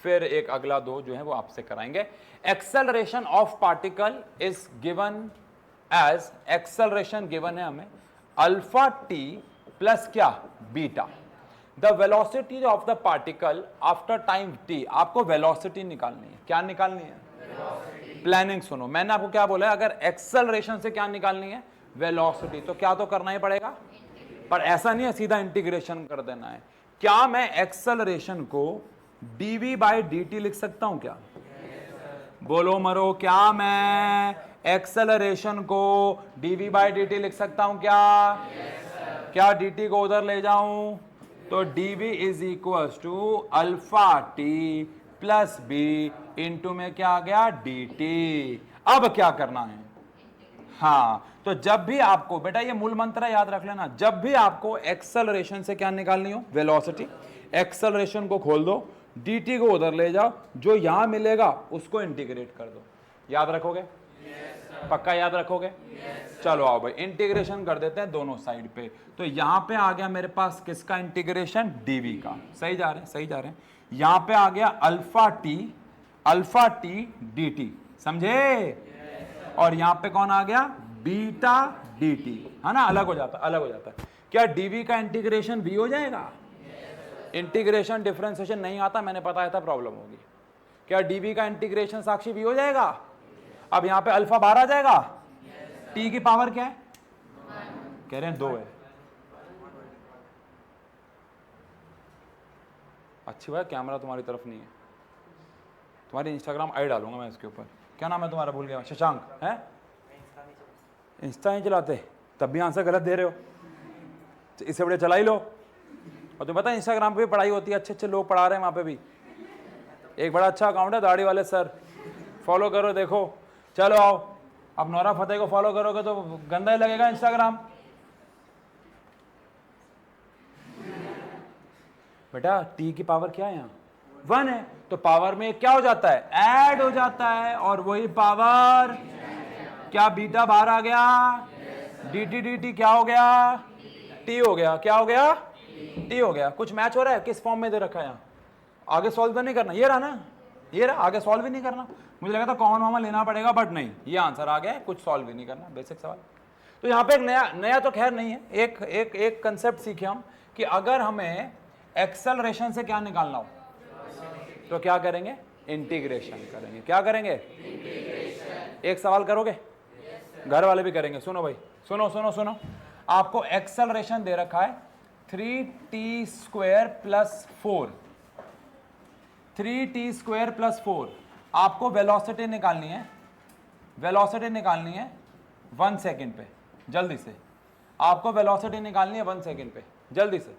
फिर एक अगला 2 जो है वो आपसे कराएंगे। Acceleration of particle is given as acceleration given है हमें अल्फा टी प्लस क्या beta, the velocity of the particle after time T. आपको वेलोसिटी निकालनी है। क्या निकालनी है? प्लानिंग सुनो, मैंने आपको क्या बोला है, अगर एक्सेलरेशन से क्या निकालनी है? वेलोसिटी। तो क्या तो करना ही पड़ेगा, पर ऐसा नहीं है सीधा इंटीग्रेशन कर देना है। क्या मैं एक्सेलरेशन को डीवी बाई डी टी लिख सकता हूं क्या? बोलो मरो, क्या मैं एक्सेलरेशन को डीवी बाई डी टी लिख सकता हूं क्या? क्या डी टी को उधर ले जाऊं? तो dv is equal to alpha T plus B into में क्या आ गया? dt। अब क्या करना है? हाँ, तो जब भी आपको, बेटा ये मूल मंत्र याद रख लेना, जब भी आपको एक्सेलरेशन से क्या निकालनी हो? वेलोसिटी। एक्सेलरेशन को खोल दो, dt को उधर ले जाओ, जो यहां मिलेगा उसको इंटीग्रेट कर दो। याद रखोगे? पक्का याद रखोगे? चलो आओ भाई, इंटीग्रेशन कर देते हैं दोनों साइड पे। तो यहां पे आ गया मेरे पास किसका इंटीग्रेशन? डीवी का। सही जा रहे हैं, सही जा रहे हैं। यहां पे आ गया अल्फा टी डी टी, समझे? और यहां पे कौन आ गया? बीटा डी टी, है ना? अलग हो जाता, अलग हो जाता है। क्या डीवी का इंटीग्रेशन वी हो जाएगा? इंटीग्रेशन डिफरेंशिएशन नहीं आता, मैंने बताया था प्रॉब्लम होगी। क्या डीवी का इंटीग्रेशन साक्षी वी हो जाएगा? अब यहां पे अल्फा बाहर आ जाएगा। टी की पावर क्या है? कह रहे हैं 2 है। अच्छी बात, कैमरा तुम्हारी तरफ नहीं है। तुम्हारी इंस्टाग्राम आई डालूंगा मैं इसके ऊपर। क्या नाम है तुम्हारा? भूल गया। शशांक है? इंस्टा नहीं चलाते, तब भी आंसर गलत दे रहे हो। इससे बड़े चला ही लो। और तुम्हें पता है इंस्टाग्राम पे भी पढ़ाई होती है, अच्छे अच्छे लोग पढ़ा रहे हैं वहां पे भी। एक बड़ा अच्छा अकाउंट है दाढ़ी वाले सर, फॉलो करो, देखो। चलो आओ, अब नौरा फतेह को फॉलो करोगे तो गंदा ही लगेगा इंस्टाग्राम। बेटा टी की पावर क्या है? यहाँ 1 है, तो पावर में क्या हो जाता है? ऐड हो जाता है, और वही पावर क्या? बीटा बाहर आ गया, डी टी क्या हो गया? टी हो गया। क्या हो गया? टी हो गया। कुछ मैच हो रहा है? किस फॉर्म में दे रखा है यहाँ? आगे सॉल्व तो नहीं करना, ये रहा ना, ये रहा, आगे सॉल्व भी नहीं करना। मुझे लगा था कॉमन मामा लेना पड़ेगा, बट नहीं, ये आंसर आ गया है, कुछ सॉल्व भी नहीं करना, बेसिक सवाल। तो यहाँ पे एक नया तो खैर नहीं है, एक कंसेप्ट सीखे हम कि अगर हमें एक्सेलरेशन से क्या निकालना हो तो क्या करेंगे? इंटीग्रेशन करेंगे। क्या करेंगे? एक सवाल करोगे? घर वाले भी करेंगे। सुनो भाई, सुनो सुनो सुनो, आपको एक्सेलरेशन दे रखा है 3t² + 4, 3t² + 4। आपको वेलोसिटी निकालनी है, वेलोसिटी निकालनी है 1 सेकेंड पे, जल्दी से। आपको वेलोसिटी निकालनी है 1 सेकेंड पे, जल्दी से।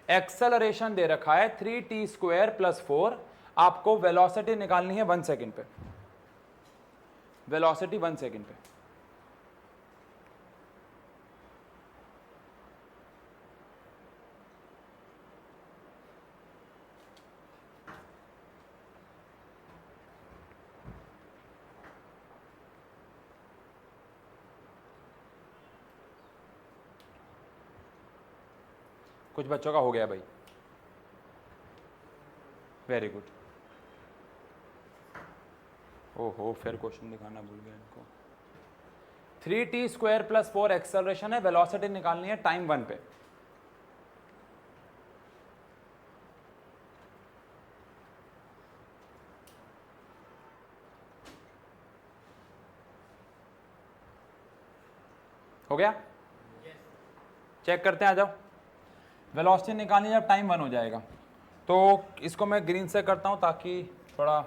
एक्सेलरेशन दे रखा है 3t² + 4, आपको वेलोसिटी निकालनी है 1 सेकेंड पे, वेलोसिटी 1 सेकेंड पे। कुछ बच्चों का हो गया भाई, वेरी गुड। ओहो, फिर क्वेश्चन दिखाना भूल गया इनको। 3t² + 4 एक्सेलरेशन है, वेलोसिटी निकालनी है टाइम 1 पे। हो गया? चेक करते हैं, आ जाओ। वेलोसिटी निकालनी जब टाइम 1 हो जाएगा, तो इसको मैं ग्रीन से करता हूं ताकि थोड़ा।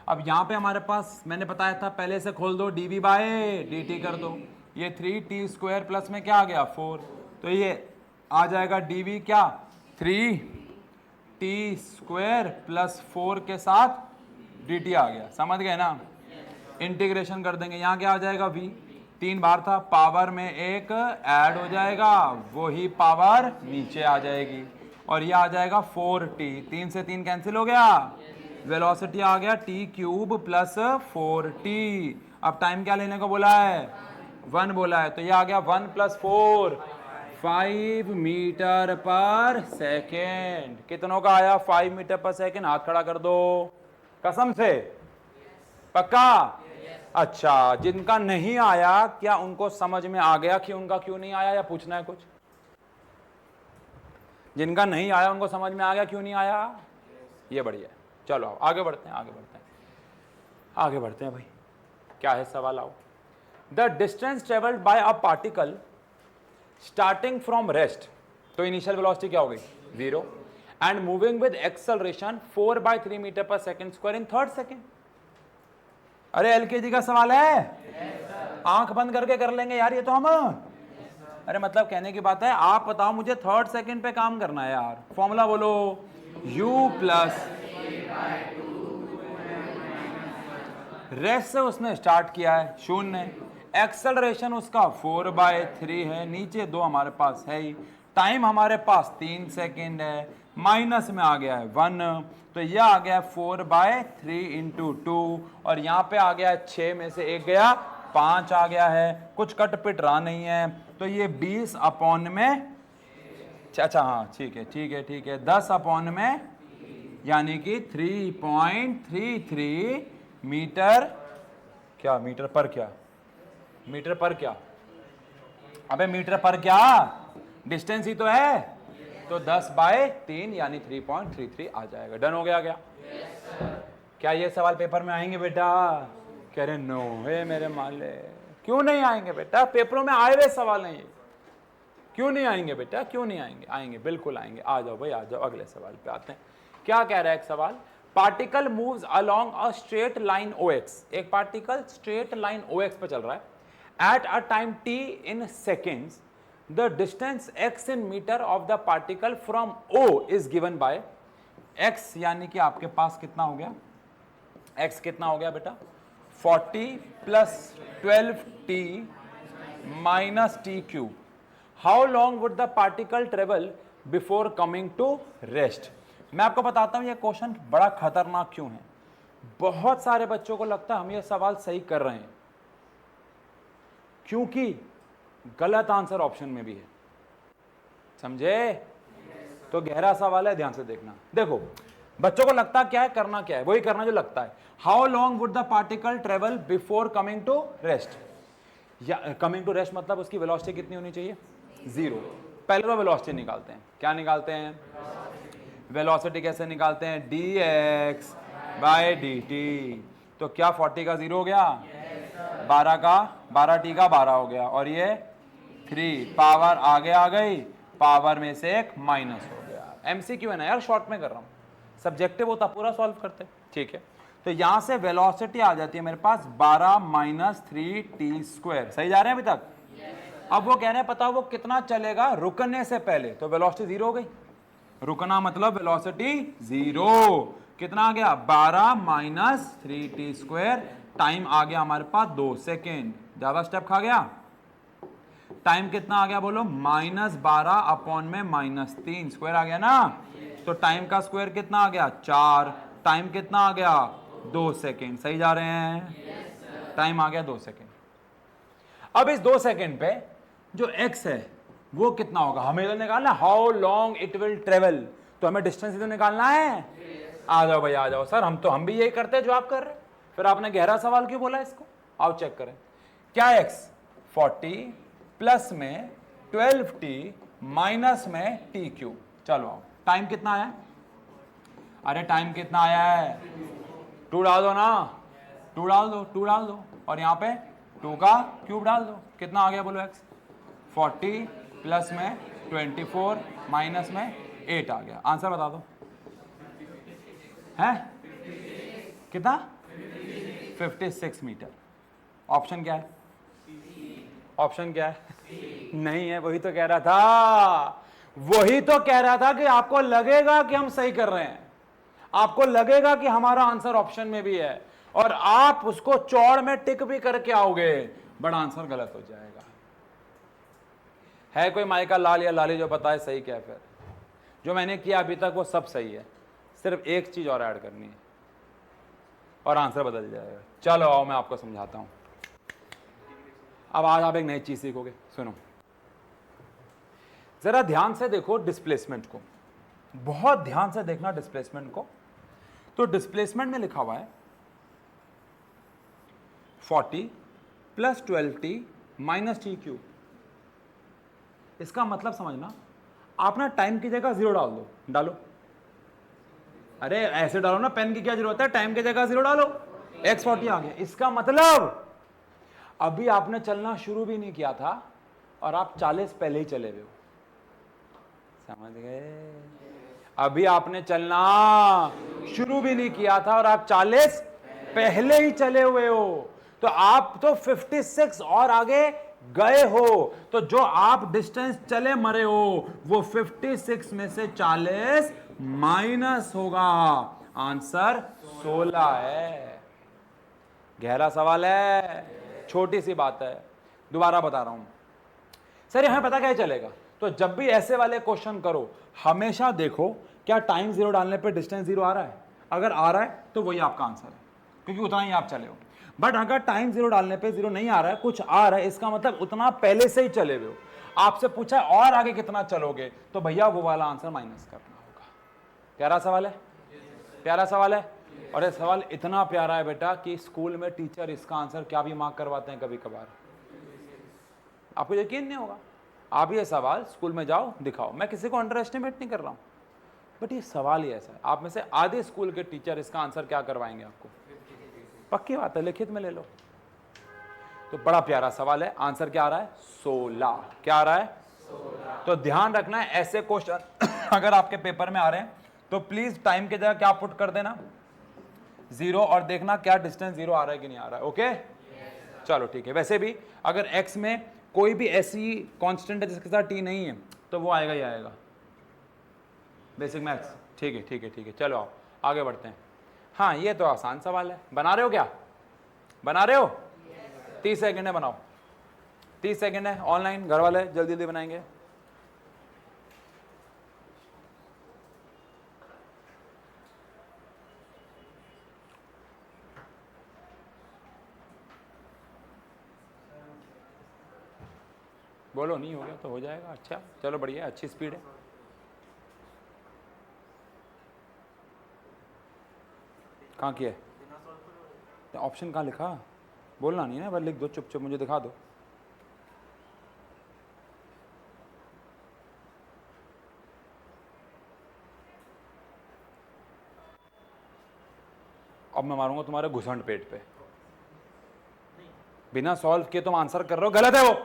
अब यहाँ पे हमारे पास मैंने बताया था, पहले से खोल दो, dv/dt कर दो। ये 3t² प्लस में क्या आ गया? 4, तो ये आ जाएगा dv क्या? 3t² + 4 के साथ dt आ गया। समझ गए ना? इंटीग्रेशन कर देंगे, यहाँ क्या आ जाएगा? v, 3 बार था, पावर में 1 ऐड हो जाएगा, वही पावर नीचे आ जाएगी, और ये आ जाएगा 4t। 3 से 3 कैंसिल हो गया, वेलोसिटी आ गया t³ + 4t। अब टाइम क्या लेने को बोला है? 1 बोला है, तो ये आ गया 1 + 4, 5 मीटर/सेकेंड। कितनों का आया? 5 मीटर/सेकेंड। हाथ खड़ा कर दो, कसम से, पक्का? अच्छा, जिनका नहीं आया क्या उनको समझ में आ गया कि उनका क्यों नहीं आया, या पूछना है कुछ? जिनका नहीं आया उनको समझ में आ गया क्यों नहीं आया? ये बढ़िया है। चलो आओ आगे बढ़ते हैं, आगे बढ़ते हैं भाई। क्या है सवाल? आओ। The distance travelled by a particle starting from rest, तो इनिशियल वेलोसिटी क्या हो गई? 0, and moving with acceleration 4/3 metre per second square in third second. अरे एलकेजी का सवाल है, आंख बंद करके कर लेंगे यार ये तो हम। अरे मतलब कहने की बात है, आप बताओ मुझे थर्ड सेकंड पे काम करना है यार। फॉर्मूला बोलो, u प्लस रेस्ट से उसने स्टार्ट किया है 0, एक्सेलरेशन उसका 4/3 है, नीचे 2 हमारे पास है ही, टाइम हमारे पास 3 सेकेंड है, माइनस में आ गया है 1, तो यह आ गया 4/3 इंटू 2, और यहाँ पे आ गया है 6 में से 1 गया, 5 आ गया है, कुछ कट पिट रहा नहीं है, तो ये 20 अपॉन में, अच्छा हाँ ठीक है 10 अपॉन में, यानी कि 3.33 मीटर, क्या मीटर पर क्या, मीटर पर क्या, अबे मीटर पर क्या, डिस्टेंस ही तो है, तो 10/3 यानी 3.33 आ जाएगा। डन हो गया क्या? क्या ये सवाल पेपर में आएंगे बेटा? कह रहे नो है मेरे माले। क्यों नहीं आएंगे बेटा? पेपरों में आए हुए सवाल नहीं है। क्यों नहीं आएंगे बेटा? क्यों नहीं आएंगे? आएंगे, बिल्कुल आएंगे। आ जाओ भाई आ जाओ, अगले सवाल पे आते हैं। क्या कह रहा है एक सवाल? Particle moves along a straight line OX, एक पार्टिकल स्ट्रेट लाइन OX पे चल रहा है, at a time t in seconds, the distance x in metre of the particle from O is given by x, यानी कि आपके पास कितना हो गया? x कितना हो गया बेटा? 40 plus 12t minus t cube. How long would the particle travel before coming to rest? मैं आपको बताता हूं ये क्वेश्चन बड़ा खतरनाक क्यों है। बहुत सारे बच्चों को लगता है हम ये सवाल सही कर रहे हैं, क्योंकि गलत आंसर ऑप्शन में भी है, समझे? तो गहरा सवाल है, ध्यान से देखना। देखो बच्चों को लगता क्या है, करना क्या है, वही करना जो लगता है। How long would the particle travel before coming to rest, या कमिंग टू रेस्ट मतलब उसकी वेलोसिटी कितनी होनी चाहिए? 0। पहले तो वेलोसिटी निकालते हैं। क्या निकालते हैं? वेलोसिटी कैसे निकालते हैं? dx/dt। तो क्या 40 का 0 हो गया? 12 का 12t का 12 हो गया, और ये 3 पावर आगे आ गई, पावर में से एक माइनस हो गया। MCQ है ना यार, शॉर्ट में कर रहा हूं, सब्जेक्टिव होता पूरा सॉल्व करते। ठीक है, तो यहां से वेलोसिटी आ जाती है मेरे पास 12 माइनस 3t²। सही जा रहे हैं अभी तक? अब वो कह रहे हैं पता वो कितना चलेगा रुकने से पहले, तो वेलोसिटी 0 हो गई। रुकना मतलब वेलोसिटी 0, कितना आ गया? 12 माइनस 3t², टाइम आ गया हमारे पास 2 सेकेंड, ज्यादा स्टेप खा गया। टाइम कितना आ गया बोलो? -12 अपॉन में -3 स्क्वायर आ गया ना, तो टाइम का स्क्वायर कितना आ गया? 4। टाइम कितना आ गया? 2 सेकेंड। सही जा रहे हैं? टाइम आ गया 2 सेकेंड। अब इस 2 सेकेंड पे जो x है वो कितना होगा हमें तो निकालना। How long it will travel, तो हमें डिस्टेंस तो निकालना है। आ जाओ भाई आ जाओ सर, हम भी यही करते हैं जो आप कर रहे हैं, फिर आपने गहरा सवाल क्यों बोला इसको? आओ चेक करें। क्या x 40 प्लस में 12t माइनस में t³। चलो आओ, टाइम कितना आया? अरे टाइम कितना आया है? 2 डाल दो ना, 2 डाल दो, और यहाँ पे 2 का क्यूब डाल दो। कितना आ गया बोलो x? 40 प्लस में 24 माइनस में 8 आ गया। आंसर बता दो है कितना? 56 मीटर। ऑप्शन क्या है? ऑप्शन क्या है? नहीं है, वही तो कह रहा था कि आपको लगेगा कि हम सही कर रहे हैं, आपको लगेगा कि हमारा आंसर ऑप्शन में भी है, और आप उसको चौड़ में टिक भी करके आओगे, बड़ा आंसर गलत हो जाएगा। है कोई माइका लाल या लाली जो बताए सही क्या है? फिर जो मैंने किया अभी तक वो सब सही है, सिर्फ एक चीज और ऐड करनी है और आंसर बदल जाएगा। चलो आओ मैं आपको समझाता हूं। अब आज आप एक नई चीज सीखोगे, सुनो जरा ध्यान से देखो डिस्प्लेसमेंट को, बहुत ध्यान से देखना डिस्प्लेसमेंट को। तो डिस्प्लेसमेंट में लिखा हुआ है 40 plus 12t minus T cube. इसका मतलब समझना, आप ना टाइम की जगह 0 डाल दो, डालो, अरे ऐसे डालो ना, पेन की क्या जरूरत है, टाइम की जगह 0 डालो, x 40 आ गया। इसका मतलब अभी आपने चलना शुरू भी नहीं किया था और आप 40 पहले ही चले हुए हो, समझ गए? अभी आपने चलना शुरू भी नहीं किया था और आप 40 पहले ही चले हुए हो, तो आप तो 56 और आगे गए हो। तो जो आप डिस्टेंस चले मरे हो वो 56 में से 40 माइनस होगा, आंसर 16 है। गहरा सवाल है, छोटी सी बात है, दोबारा बता रहा हूं सर, हमें पता क्या चलेगा। तो जब भी ऐसे वाले क्वेश्चन करो हमेशा देखो क्या टाइम 0 डालने पे डिस्टेंस 0 आ रहा है, अगर आ रहा है तो वही आपका आंसर है, क्योंकि उतना ही आप चले हो। बट अगर टाइम 0 डालने पे 0 नहीं आ रहा है, कुछ आ रहा है, इसका मतलब उतना पहले से ही चले हुए हो। आपसे पूछा और आगे कितना चलोगे, तो भैया वो वाला आंसर माइनस करना होगा। प्यारा सवाल है, प्यारा सवाल है। और ये सवाल इतना प्यारा है बेटा कि स्कूल में टीचर इसका आंसर क्या भी मार्क करवाते हैं कभी कभार, आपको यकीन नहीं होगा। आप ये सवाल स्कूल में जाओ दिखाओ, मैं किसी को अंडर एस्टिमेट नहीं कर रहा हूं, बट ये सवाल ही ऐसा है। आप में से आधे स्कूल के टीचर इसका आंसर क्या करवाएंगे आपको, पक्की बात है, लिखित में ले लो। तो बड़ा प्यारा सवाल है, आंसर क्या आ रहा है, 16। क्या आ रहा है, 16। तो ध्यान रखना है ऐसे क्वेश्चन अगर आपके पेपर में आ रहे हैं तो प्लीज टाइम की जगह क्या पुट कर देना, 0, और देखना क्या डिस्टेंस 0 आ रहा है कि नहीं आ रहा है। ओके चलो ठीक है। वैसे भी अगर x में कोई भी ऐसी कांस्टेंट है जिसके साथ t नहीं है तो वो आएगा ही आएगा, बेसिक मैथ्स। ठीक है ठीक है ठीक है, चलो आओ आगे बढ़ते हैं। हाँ ये तो आसान सवाल है, बना रहे हो क्या, बना रहे हो? 30 सेकंड है, बनाओ, 30 सेकंड है, ऑनलाइन घर वाले जल्दी जल्दी बनाएंगे। बोलो, नहीं हो गया तो हो जाएगा, अच्छा चलो बढ़िया, अच्छी स्पीड है। कहाँ किया है ऑप्शन, कहाँ लिखा, बोलना नहीं ना, बस लिख दो चुप चुप, मुझे दिखा दो। अब मैं मारूंगा तुम्हारे घुसंड पेट पे, बिना सॉल्व किए तुम आंसर कर रहे हो, गलत है वो।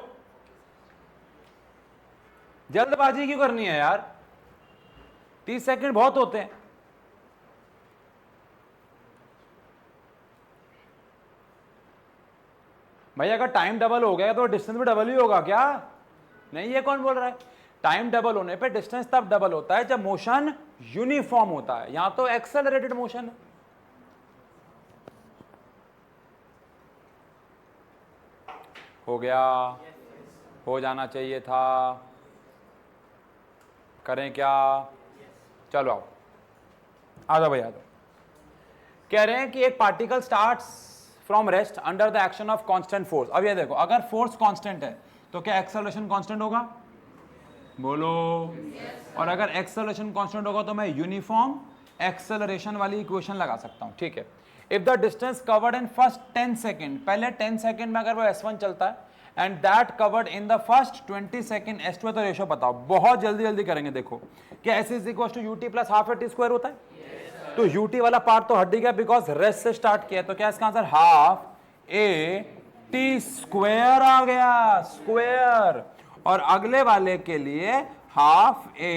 जल्दबाजी क्यों करनी है यार, 30 सेकंड बहुत होते हैं। भाई अगर टाइम डबल हो गया तो डिस्टेंस भी डबल ही होगा क्या, नहीं ये कौन बोल रहा है? टाइम डबल होने पे डिस्टेंस तब डबल होता है जब मोशन यूनिफॉर्म होता है, यहां तो एक्सेलरेटेड मोशन है। हो गया, हो जाना चाहिए था, करें क्या? चलो आओ, आ जाओ भाई आ जाओ। कह रहे हैं कि एक particle starts from rest under the action of constant force. अब ये देखो, अगर फोर्स कांस्टेंट है तो क्या एक्सेलरेशन कांस्टेंट होगा, बोलो। और अगर एक्सेलरेशन कांस्टेंट होगा तो मैं यूनिफॉर्म एक्सेलरेशन वाली इक्वेशन लगा सकता हूं, ठीक है। If the distance covered in first 10 second, पहले 10 सेकेंड में अगर वो s1 चलता है and that covered in the first 20 second s2, तो रेशो बताओ, बहुत जल्दी जल्दी करेंगे। देखो क्या s is equal to ut plus half t square होता है, तो ut वाला पार्ट तो हट गया बिकॉज रेस्ट से स्टार्ट किया, तो क्या इसका answer half a t square आ गया, स्क्वायर। और अगले वाले के लिए हाफ a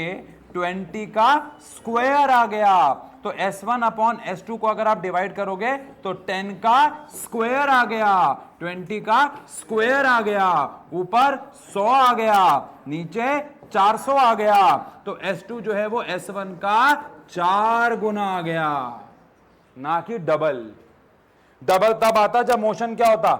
20 का स्क्वायर आ गया, तो s1 अपॉन s2 को अगर आप डिवाइड करोगे तो 10 का स्क्वायर आ गया, 20 का स्क्वायर आ गया, ऊपर 100 आ गया, नीचे 400 आ गया, तो s2 जो है वो s1 का 4 गुना आ गया, ना कि डबल। डबल तब आता जब मोशन क्या होता,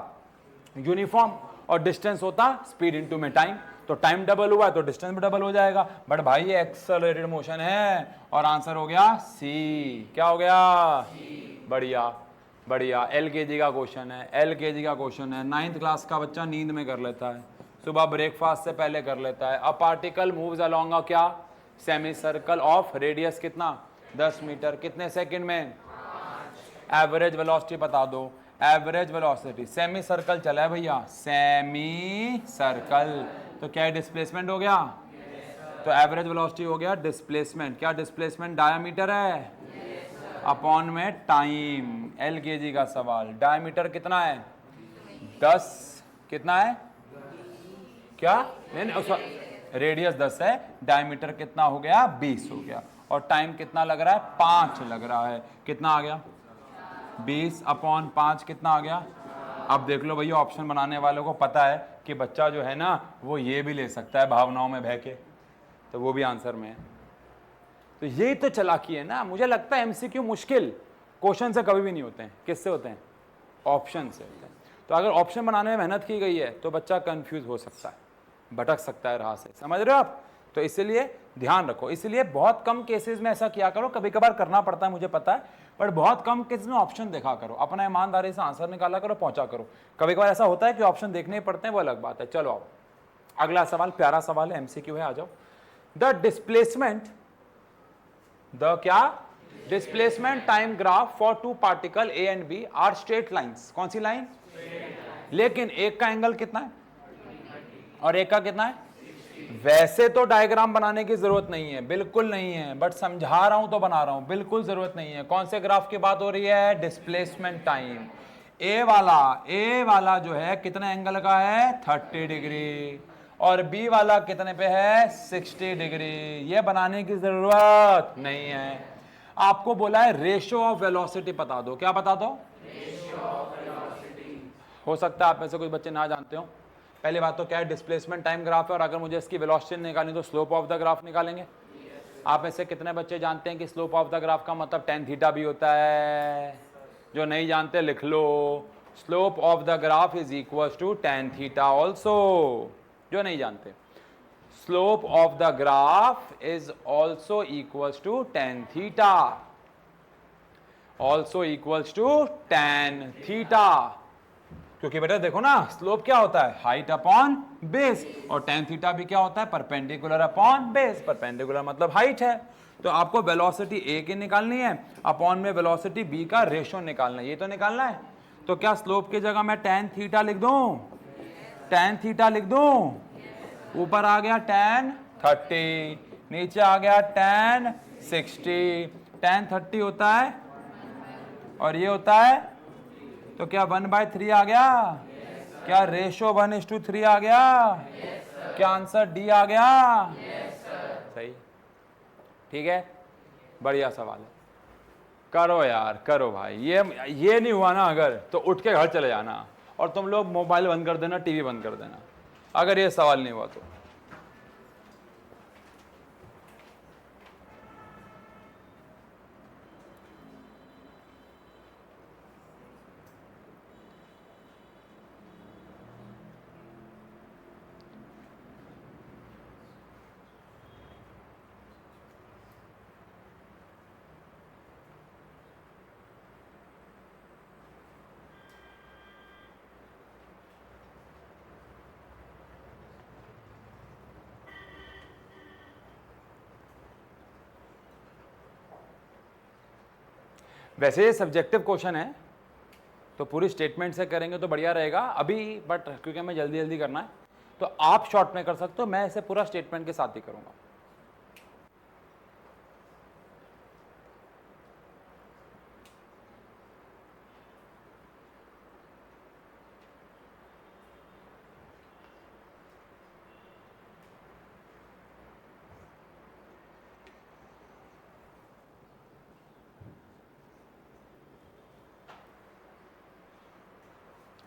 यूनिफॉर्म, और डिस्टेंस होता स्पीड इनटू में टाइम। तो टाइम डबल हुआ है तो डिस्टेंस भी डबल हो जाएगा, बट भाई ये एक्सेलरेटेड मोशन है और आंसर हो गया सी। क्या हो गया, बढ़िया बढ़िया। एलकेजी का क्वेश्चन है, एलकेजी का क्वेश्चन है, 9th क्लास का बच्चा नींद में कर लेता है, सुबह ब्रेकफास्ट से पहले कर लेता है। अ पार्टिकल मूव्स अलोंग अ क्या, सेमी सर्कल ऑफ रेडियस कितना, 10 मीटर, कितने सेकंड में, एवरेज वेलोसिटी बता दो। एवरेज वेलोसिटी, सेमी सर्कल चला है भैया, सेमी सर्कल, तो क्या डिस्प्लेसमेंट हो गया? तो एवरेज वेलोसिटी हो गया डिस्प्लेसमेंट, क्या डिस्प्लेसमेंट डायमीटर है अपॉन में टाइम, LKG का सवाल। डायमीटर कितना है? 10, कितना है? क्या नहीं, रेडियस 10 है, डायमीटर कितना हो गया? 20 हो गया, और टाइम कितना लग रहा है? 5 लग रहा है। कितना आ गया? 20 अपॉन 5 कितना आ गया? अब देख लो भैया, ऑप्शन बनाने वालों को पता है कि बच्चा जो है ना वो ये भी ले सकता है भावनाओं में बह के, तो वो भी आंसर में है। तो यही तो चालाकी है ना। मुझे लगता है MCQ मुश्किल क्वेश्चन से कभी भी नहीं होते हैं, किससे होते हैं? ऑप्शन से होते हैं। तो अगर ऑप्शन बनाने में मेहनत की गई है तो बच्चा कंफ्यूज हो सकता है, भटक सकता है राह से, समझ रहे हो आप? तो इसलिए ध्यान रखो, इसलिए बहुत कम केसेस में ऐसा किया करो, कभी कभार करना पड़ता है मुझे पता है, पर बहुत कम केसेस में ऑप्शन देखा करो, अपना ईमानदारी से आंसर निकाला करो, पहुंचा करो। कभी कभार ऐसा होता है कि ऑप्शन देखने ही पड़ते हैं, वो अलग बात है। चलो आओ, अगला सवाल प्यारा सवाल है, MCQ है, आ जाओ। द डिस्प्लेसमेंट, द क्या? Displacement time graph for two particle A and B are straight lines. कौन सी लाइन? लेकिन एक का एंगल कितना है और एक का कितना है? वैसे तो डायग्राम बनाने की जरूरत नहीं है, बिल्कुल नहीं है, बट समझा रहा हूं तो बना रहा हूं, बिल्कुल जरूरत नहीं है। कौन से ग्राफ की बात हो रही है? Displacement time. ए वाला जो है कितने एंगल का है? 30 डिग्री, और बी वाला कितने पे है? 60 डिग्री। ये बनाने की जरूरत नहीं है। आपको बोला है रेशियो ऑफ वेलोसिटी बता दो, क्या बता दो? हो सकता है आप में से कुछ बच्चे ना जानते हो। पहली बात तो क्या है, डिस्प्लेसमेंट टाइम ग्राफ है, और अगर मुझे इसकी वेलोसिटी निकालनी तो स्लोप ऑफ द ग्राफ निकालेंगे। आप में से कितने बच्चे जानते हैं कि स्लोप ऑफ द ग्राफ का मतलब tan थीटा भी होता है? जो नहीं जानते लिख लो, slope of the graph is equal to tan theta also. जो नहीं जानते, slope of the graph is also equal to tan theta, also equal to tan theta. क्योंकि बेटा देखो ना, स्लोप क्या होता है? हाइट अपॉन बेस, और tan थीटा भी क्या होता है? Perpendicular upon base. परपेंडिकुलर मतलब हाइट है। तो आपको वेलोसिटी A की निकालनी है, अपॉन में वेलोसिटी B का रेशियो निकालना है, ये तो निकालना है। तो क्या स्लोप की जगह मैं tan थीटा लिख दूं? tan थीटा लिख दूं? ऊपर आ गया tan 30, नीचे आ गया tan 60। tan 30 होता है और ये होता है, तो क्या 1/3 आ गया? क्या रेशो 1:3 आ गया? क्या आंसर डी आ गया? सही, ठीक है, बढ़िया सवाल है। करो यार, करो भाई। ये नहीं हुआ ना अगर, तो उठ के घर चले जाना और तुम लोग मोबाइल बंद कर देना, टीवी बंद कर देना, अगर ये सवाल नहीं हुआ तो। वैसे ये सब्जेक्टिव क्वेश्चन है, तो पूरी स्टेटमेंट से करेंगे तो बढ़िया रहेगा अभी, बट क्योंकि हमें जल्दी जल्दी करना है तो आप शॉर्ट में कर सकते हो, मैं इसे पूरा स्टेटमेंट के साथ ही करूंगा।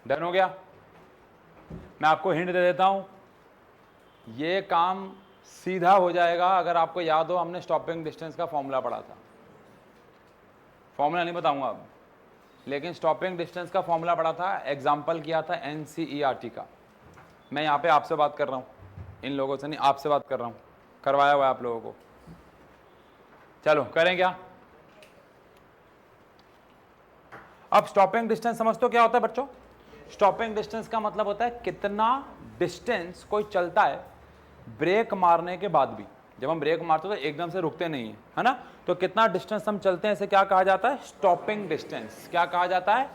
डन हो गया? मैं आपको हिंट दे देता हूं, ये काम सीधा हो जाएगा अगर आपको याद हो, हमने स्टॉपिंग डिस्टेंस का फॉर्मूला पढ़ा था। फॉर्मूला नहीं बताऊंगा अब, लेकिन स्टॉपिंग डिस्टेंस का फॉर्मूला पढ़ा था, एग्जाम्पल किया था NCERT का। मैं यहाँ पे आपसे बात कर रहा हूँ, इन लोगों से नहीं, आपसे बात कर रहा हूँ, करवाया हुआ है आप लोगों को। चलो करें क्या? अब स्टॉपिंग डिस्टेंस समझते हो क्या होता है बच्चों? स्टॉपिंग डिस्टेंस का मतलब होता है कितना डिस्टेंस कोई चलता है ब्रेक मारने के बाद भी। जब हम ब्रेक मारते हैं तो एकदम से रुकते नहीं है ना, तो कितना डिस्टेंस हम चलते हैं, इसे क्या कहा जाता है? Stopping distance. क्या कहा जाता है?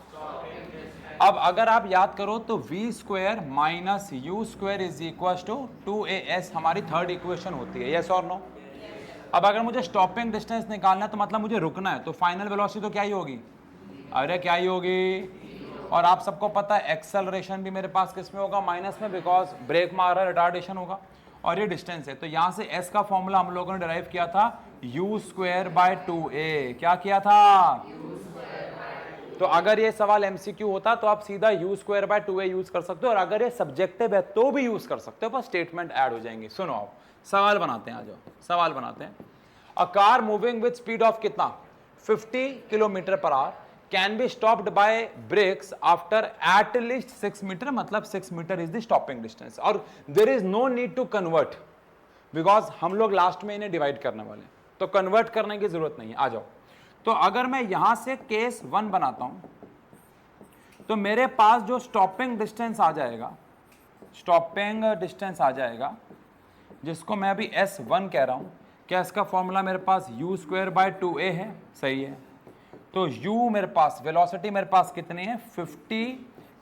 अब अगर आप याद करो तो v square minus u square is equal to 2as हमारी थर्ड इक्वेशन होती है, यस और नो। अब अगर मुझे स्टॉपिंग डिस्टेंस निकालना है तो मतलब मुझे रुकना है, तो फाइनल वेलोसिटी तो क्या ही होगी, अरे क्या ही होगी। और आप सबको पता है एक्सेलरेशन भी मेरे पास किस में होगा, माइनस में, बिकॉज ब्रेक मार रिटार्डेशन होगा। और ये डिस्टेंस है, तो यहां से s का फॉर्मूला हम लोगों ने डिराइव किया था u स्क्वायर बाय 2a। क्या किया था, तो अगर ये सवाल एमसीक्यू होता तो आप सीधा u square by 2a use कर सकते हो, और अगर ये सब्जेक्टिव है तो भी यूज कर सकते हो, बस स्टेटमेंट ऐड हो जाएंगे। सुनो आप सवाल बनाते हैं, आ जाओ सवाल बनाते हैं। A car moving with speed of कितना 50 kilometre per hour can be stopped by brakes after at least 6 metre, मतलब 6 metre is the stopping distance, और there is no need to convert because हम लोग लास्ट में इन्हें divide करने वाले हैं, तो कन्वर्ट करने की जरूरत नहीं है। आ जाओ, तो अगर मैं यहां से केस 1 बनाता हूं तो मेरे पास जो स्टॉपिंग डिस्टेंस आ जाएगा, स्टॉपिंग डिस्टेंस आ जाएगा जिसको मैं अभी S1 कह रहा हूं, क्या इसका फॉर्मूला मेरे पास u स्क्वायर बाय 2a है, सही है। तो u मेरे पास वेलोसिटी मेरे पास कितनी है 50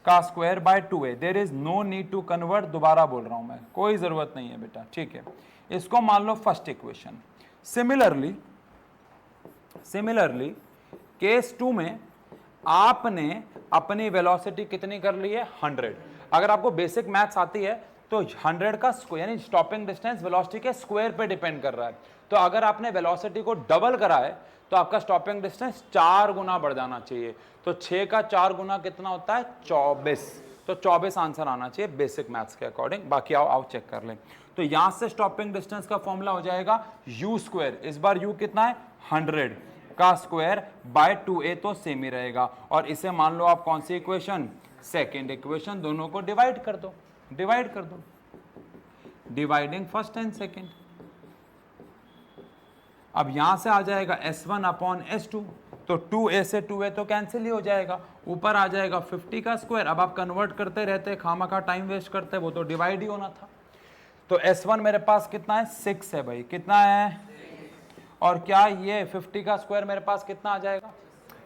का square by 2a, there is no need to convert, दोबारा बोल रहा हूं मैं, कोई जरूरत नहीं है बेटा, ठीक है। इसको मान लो फर्स्ट इक्वेशन। सिमिलरली केस 2 में आपने अपनी वेलोसिटी कितनी कर ली है 100। अगर आपको बेसिक मैथ्स आती है तो 100 का स्क्वायर यानी स्टॉपिंग डिस्टेंस वेलोसिटी के स्क्वायर पे डिपेंड कर रहा है, तो अगर आपने वेलोसिटी को डबल करा है तो आपका स्टॉपिंग डिस्टेंस 4 गुना बढ़ जाना चाहिए। तो 6 का 4 गुना कितना होता है 24, तो 24 आंसर आना चाहिए बेसिक मैथ्स के अकॉर्डिंग। बाकी आओ चेक कर लें। तो यहां से स्टॉपिंग डिस्टेंस का फॉर्मूला हो जाएगा u स्क्वायर, इस बार u कितना है 100 का स्क्वायर बाय 2a, तो सेम ही रहेगा। और इसे मान लो आप कौन सी इक्वेशन, सेकेंड इक्वेशन, दोनों को डिवाइड कर दो, डिवाइडिंग फर्स्ट एंड सेकेंड। अब यहां से आ जाएगा S1 अपॉन S2, तो 2a से 2a तो कैंसिल ही हो जाएगा, ऊपर आ जाएगा 50 का स्क्वायर। अब आप कन्वर्ट करते रहते, खामखा टाइम वेस्ट करते, वो तो डिवाइड ही होना था। तो S1 मेरे पास कितना है 6 है भाई, कितना है, और क्या ये 50 का स्क्वायर मेरे पास कितना आ जाएगा,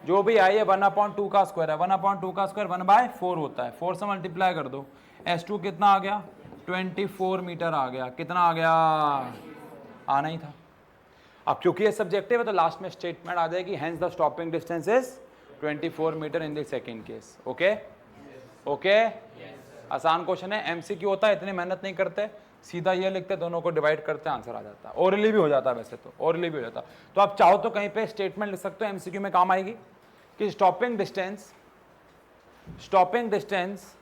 जो भी आई है 1/2 का स्क्वायर है, 1/2 का स्क्वायर 1/4 होता है, 4 से मल्टीप्लाई कर दो। S2 कितना आ गया 24 मीटर आ गया, कितना आ गया, आना ही था। अब क्योंकि ये सब्जेक्टिव है तो लास्ट में स्टेटमेंट आ जाएगी, hence the stopping distance is 24 metre in the second case. Okay okay, आसान क्वेश्चन है, एमसीक्यू होता है, इतनी मेहनत नहीं करते, सीधा ये लिखते, दोनों को डिवाइड करते, आंसर आ जाता है। ओरली भी हो जाता है, वैसे तो ओरली भी हो जाता। तो आप चाहो तो कहीं पे स्टेटमेंट लिख सकते हो, एमसीक्यू में काम आएगी, कि stopping distance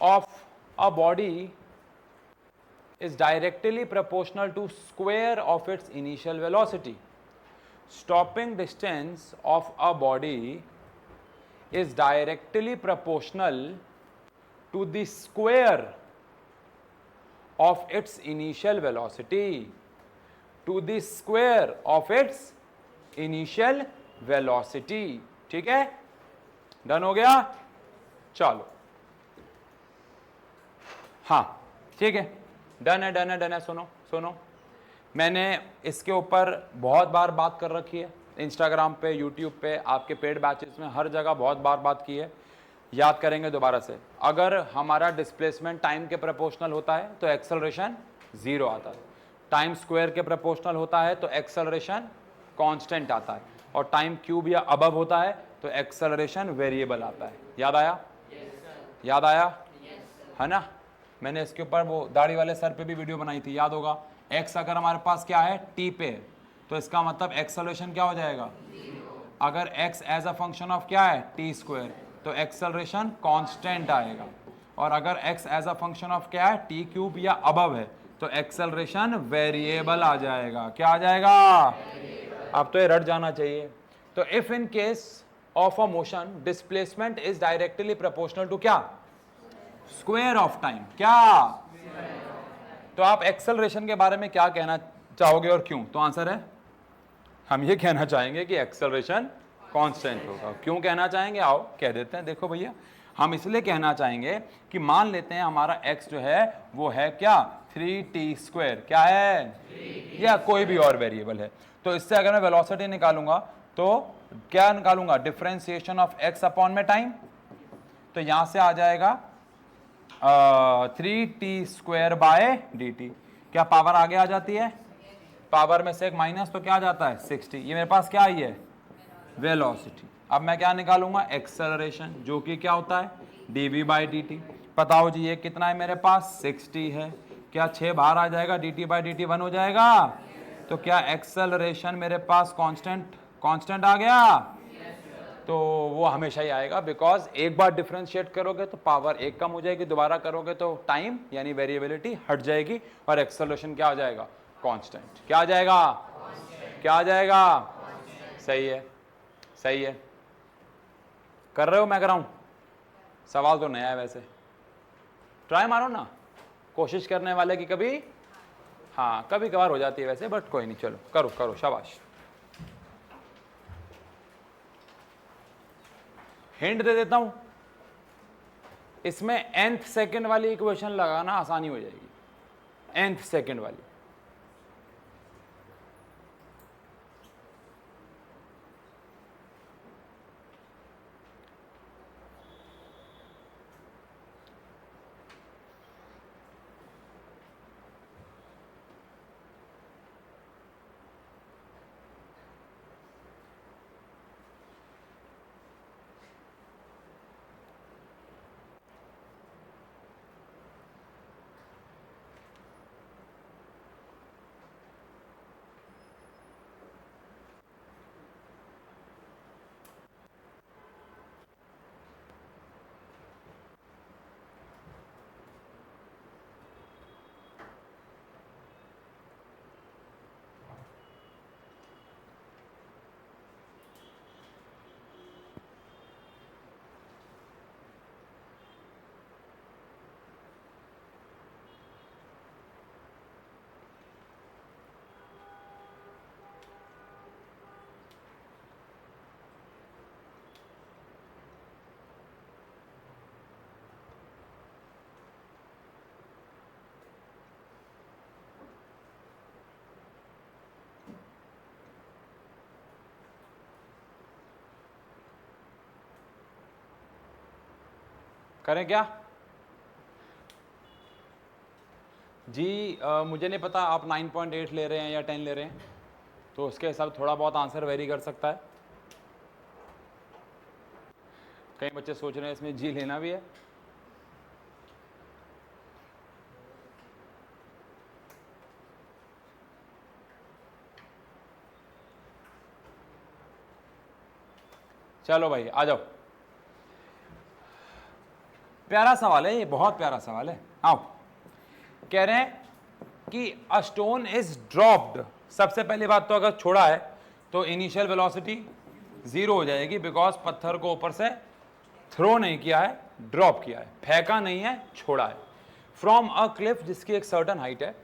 of a body is directly proportional to square of its initial velocity. Stopping distance of a body is directly proportional to the square of its initial velocity. To the square of its initial velocity. ठीक है, done हो गया, चलो हाँ ठीक है, done है। सुनो मैंने इसके ऊपर बहुत बार बात कर रखी है, इंस्टाग्राम पे, यूट्यूब पे, आपके पेड बैचेस में, हर जगह बहुत बार बात की है, याद करेंगे दोबारा से। अगर हमारा डिस्प्लेसमेंट टाइम के प्रोपोर्शनल होता है तो एक्सेलरेशन 0 आता है, टाइम स्क्वायर के प्रोपोर्शनल होता है तो एक्सेलरेशन कांस्टेंट आता है, और टाइम क्यूब या अबव होता है तो एक्सेलरेशन वेरिएबल आता है। याद आया? याद आया है ना? मैंने इसके ऊपर वो दाढ़ी वाले सर पे भी वीडियो बनाई थी, याद होगा। x अगर हमारे पास क्या है t पे, तो इसका मतलब एक्सेलरेशन क्या हो जाएगा, अगर x as a function of क्या है t स्क्वायर, तो एक्सेलरेशन कांस्टेंट आएगा, और अगर x as a function of क्या है t क्यूब या अबव है तो एक्सेलरेशन वेरिएबल आ जाएगा। क्या आ जाएगा? अब तो ये रट जाना चाहिए। तो if in case of a motion displacement is directly proportional to क्या, स्क्वायर ऑफ टाइम, क्या? तो आप एक्सेलरेशन के बारे में क्या कहना चाहोगे और क्यों? तो आंसर है, हम ये कहना चाहेंगे कि एक्सेलरेशन कांस्टेंट होगा। क्यों कहना चाहेंगे, आओ कह देते हैं। देखो भैया, हम इसलिए कहना चाहेंगे कि मान लेते हैं हमारा x जो है वो है क्या 3t स्क्वायर, क्या है, या कोई भी और वेरिएबल है। तो इससे अगर मैं वेलोसिटी निकालूंगा तो क्या निकालूंगा, डिफरेंशिएशन ऑफ x अपॉन में टाइम, तो यहां से आ जाएगा 3t² बाय dt। क्या पावर आगे आ जाती है? पावर में से एक माइनस तो क्या आ जाता है 60। ये मेरे पास क्या आई है? वेलोसिटी। अब मैं क्या निकालूंगा? एक्सेलरेशन, जो कि क्या होता है? dv by dt। बताओ जी ये कितना है मेरे पास? 60 है। क्या 6 बाहर आ जाएगा? dt बाई dt 1 हो जाएगा। तो क्या एक्सेलरेशन मेरे पास कांस्टेंट आ गया? तो वो हमेशा ही आएगा, बिकॉज एक बार डिफरेंशिएट करोगे तो पावर एक कम हो जाएगी, दोबारा करोगे तो टाइम यानी वेरिएबिलिटी हट जाएगी और एक्सेलरेशन क्या आ जाएगा? कांस्टेंट। क्या आ जाएगा? क्या आ जाएगा? सही है, सही है। कर रहे हो? मैं कराऊं? सवाल तो नया है वैसे, ट्राई मारो ना। कोशिश करने वाले की कभी, हाँ कभी कभार हो जाती है वैसे, बट कोई नहीं, चलो करो करो, शाबाश। हिंट दे देता हूं, इसमें nth सेकंड वाली इक्वेशन लगाना आसानी हो जाएगी। nth सेकंड वाली, करें क्या जी? मुझे नहीं पता आप 9.8 ले रहे हैं या 10 ले रहे हैं, तो उसके हिसाब थोड़ा बहुत आंसर वेरी कर सकता है। कई बच्चे सोच रहे हैं इसमें जी लेना भी है। चलो भाई आ जाओ, प्यारा सवाल है ये, बहुत प्यारा सवाल है। आओ, कह रहे हैं कि अ स्टोन इज ड्रॉप्ड। सबसे पहली बात तो अगर छोड़ा है तो इनिशियल वेलोसिटी 0 हो जाएगी, बिकॉज पत्थर को ऊपर से थ्रो नहीं किया है, ड्रॉप किया है, फेंका नहीं है, छोड़ा है। फ्रॉम अ क्लिफ, जिसकी एक सर्टन हाइट है।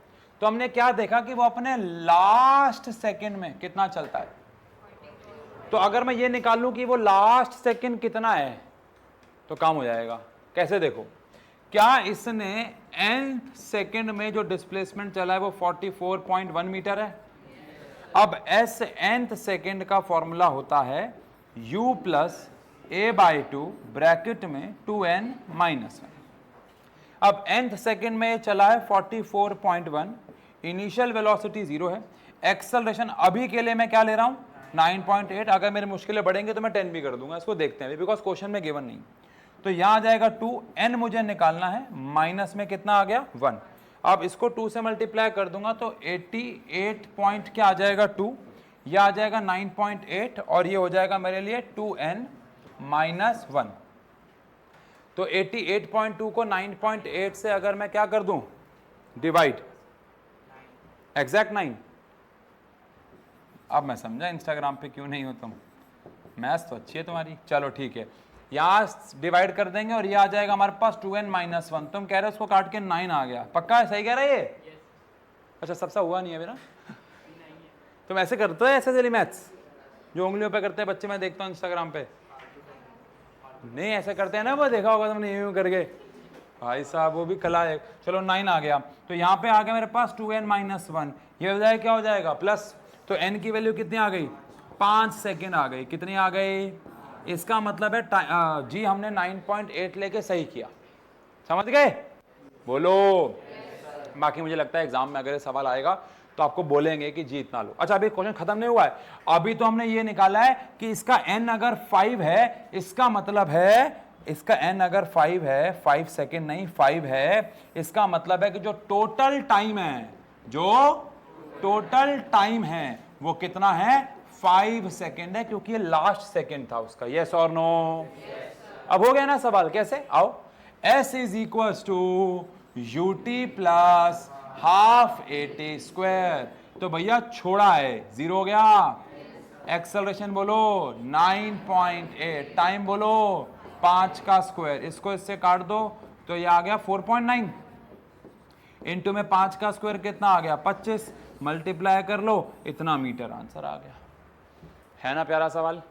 तो हमने क्या देखा कि वो अपने लास्ट सेकेंड में कितना चलता है। तो अगर मैं ये निकाल लूं कि वो लास्ट सेकेंड कितना है तो काम हो जाएगा। कैसे? देखो, क्या इसने nth सेकेंड में जो डिस्प्लेसमेंट चला है वो 44.1 मीटर है। अब s nth सेकेंड का फॉर्मूला होता है u plus a by 2 bracket में 2n माइनस 1। अब nth सेकेंड में चला है 44.1, इनिशियल वेलोसिटी 0 है। एक्सेलरेशन अभी के लिए मैं क्या ले रहा हूं? 9.8। अगर मेरी मुश्किलें बढ़ेंगे तो मैं 10 भी कर दूंगा, इसको देखते हैं बिकॉज क्वेश्चन में गिवन नहीं। तो यहां आ जाएगा 2, n मुझे निकालना है, माइनस में कितना आ गया? 1। अब इसको 2 से मल्टीप्लाई कर दूंगा तो 88 पॉइंट क्या आ जाएगा? 2। यह आ जाएगा 9.8 और ये हो जाएगा मेरे लिए 2n माइनस 1। तो 88.2 को 9.8 से अगर मैं क्या कर दूं? Divide, exact 9। अब मैं समझा इंस्टाग्राम पे क्यों नहीं हो तुम, मैथ्स तो अच्छी है तुम्हारी। चलो ठीक है, यहां डिवाइड कर देंगे और ये आ जाएगा हमारे पास 2n माइनस 1। तुम कह रहे हो उसको काट के 9 आ गया, पक्का है? सही कह रहा है ये? अच्छा, सबसे हुआ नहीं है मेरा। तुम ऐसे करते हो ऐसे चली मैथ्स जो उंगलियों पे करते हैं बच्चे, मैं देखता हूँ इंस्टाग्राम पे। नहीं ऐसे करते हैं ना, वो देखा होगा तुमने यूं करके। भाई साहब वो भी कला है। चलो 9 आ गया, तो यहाँ पे आ गया मेरे पास 2n माइनस 1। ये हो जाएगा क्या हो जाएगा? प्लस। तो n की वैल्यू कितनी आ गई? 5 सेकेंड आ गई। कितनी आ गई? इसका मतलब है जी हमने 9.8 लेके सही किया, समझ गए? बोलो। बाकी मुझे लगता है एग्जाम में अगर ये सवाल आएगा तो आपको बोलेंगे कि जी इतना लो। अच्छा अभी क्वेश्चन खत्म नहीं हुआ है, अभी तो हमने ये निकाला है कि इसका n अगर 5 है, इसका मतलब है इसका n अगर 5 है, 5 सेकेंड नहीं 5 है, इसका मतलब है कि जो टोटल टाइम है, जो टोटल टाइम है वो कितना है? 5 सेकेंड है, क्योंकि ये लास्ट सेकेंड था उसका। यस और नो? अब हो गया ना सवाल? कैसे? आओ, s is equal to ut plus half AT square. तो भैया छोड़ा है, 0 हो गया। एक्सेलरेशन बोलो 9.8, टाइम बोलो 5 का स्क्वायर, इसको इससे काट दो तो ये आ गया 4.9 इंटू में 5 का स्क्वायर कितना आ गया? 25, मल्टीप्लाई कर लो, इतना मीटर आंसर आ गया। है ना प्यारा सवाल?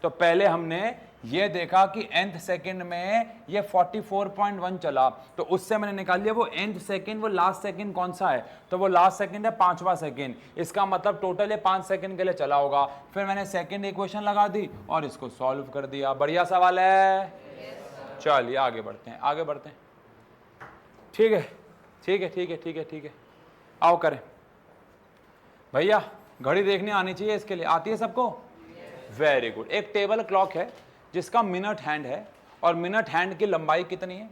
तो पहले हमने ये देखा कि nth सेकंड में ये 44.1 चला, तो उससे मैंने निकाल लिया वो nth सेकंड, वो लास्ट सेकंड कौन सा है? तो वो लास्ट सेकंड है 5वां सेकंड। इसका मतलब टोटल ये 5 सेकंड के लिए चला होगा। फिर मैंने सेकंड इक्वेशन लगा दी और इसको सॉल्व कर दिया। बढ़िया सवाल है। चलिए आगे बढ़ते हैं, आगे बढ़ते हैं। ठीक है, ठीक है, ठीक है, ठीक है, ठीक है, आओ करें। भैया घड़ी देखनी आनी चाहिए, इसके लिए आती है सबको? Very good. एक टेबल क्लॉक है जिसका मिनट हैंड है, और मिनट हैंड की लंबाई कितनी है?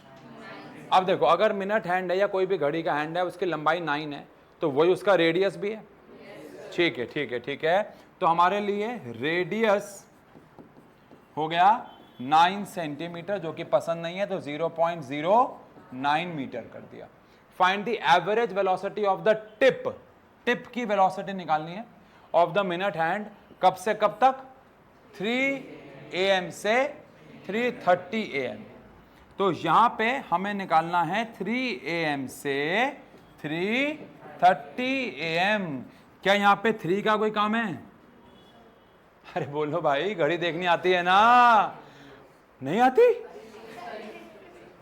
अब देखो, अगर मिनट हैंड है या कोई भी घड़ी का हैंड है, उसकी लंबाई 9 है, तो वही उसका रेडियस भी है। ठीक है, ठीक है, ठीक है। तो हमारे लिए रेडियस हो गया 9 सेंटीमीटर, जो कि पसंद नहीं है, तो 0.09 मीटर कर दिया। Find the average velocity of the tip, tip की वेलोसिटी निकालनी है ऑफ द मिनट हैंड, कब से कब तक? 3 AM से 3:30 AM। तो यहां पे हमें निकालना है 3 AM से 3:30 AM। क्या यहां पे 3 का कोई काम है? अरे बोलो भाई, घड़ी देखनी आती है ना? नहीं आती?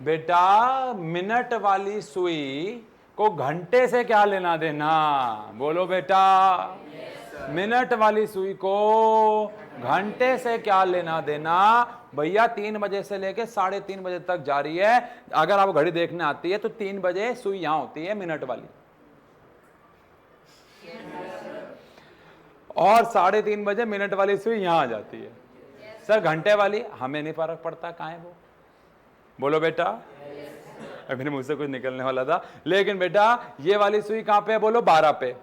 बेटा मिनट वाली सुई को घंटे से क्या लेना देना? बोलो बेटा। मिनट वाली सुई को घंटे से क्या लेना देना? भैया 3 बजे से लेके 3:30 बजे तक जारी है। अगर आपको घड़ी देखने आती है तो 3 बजे सुई यहां होती है मिनट वाली, और 3:30 बजे मिनट वाली सुई यहां आ जाती है। सर घंटे वाली हमें नहीं फर्क पड़ता कहां है वो। बोलो बेटा। अभी मुझसे कुछ निकलने वाला था, लेकिन बेटा ये वाली सुई कहां पे है? बोलो 12 पे।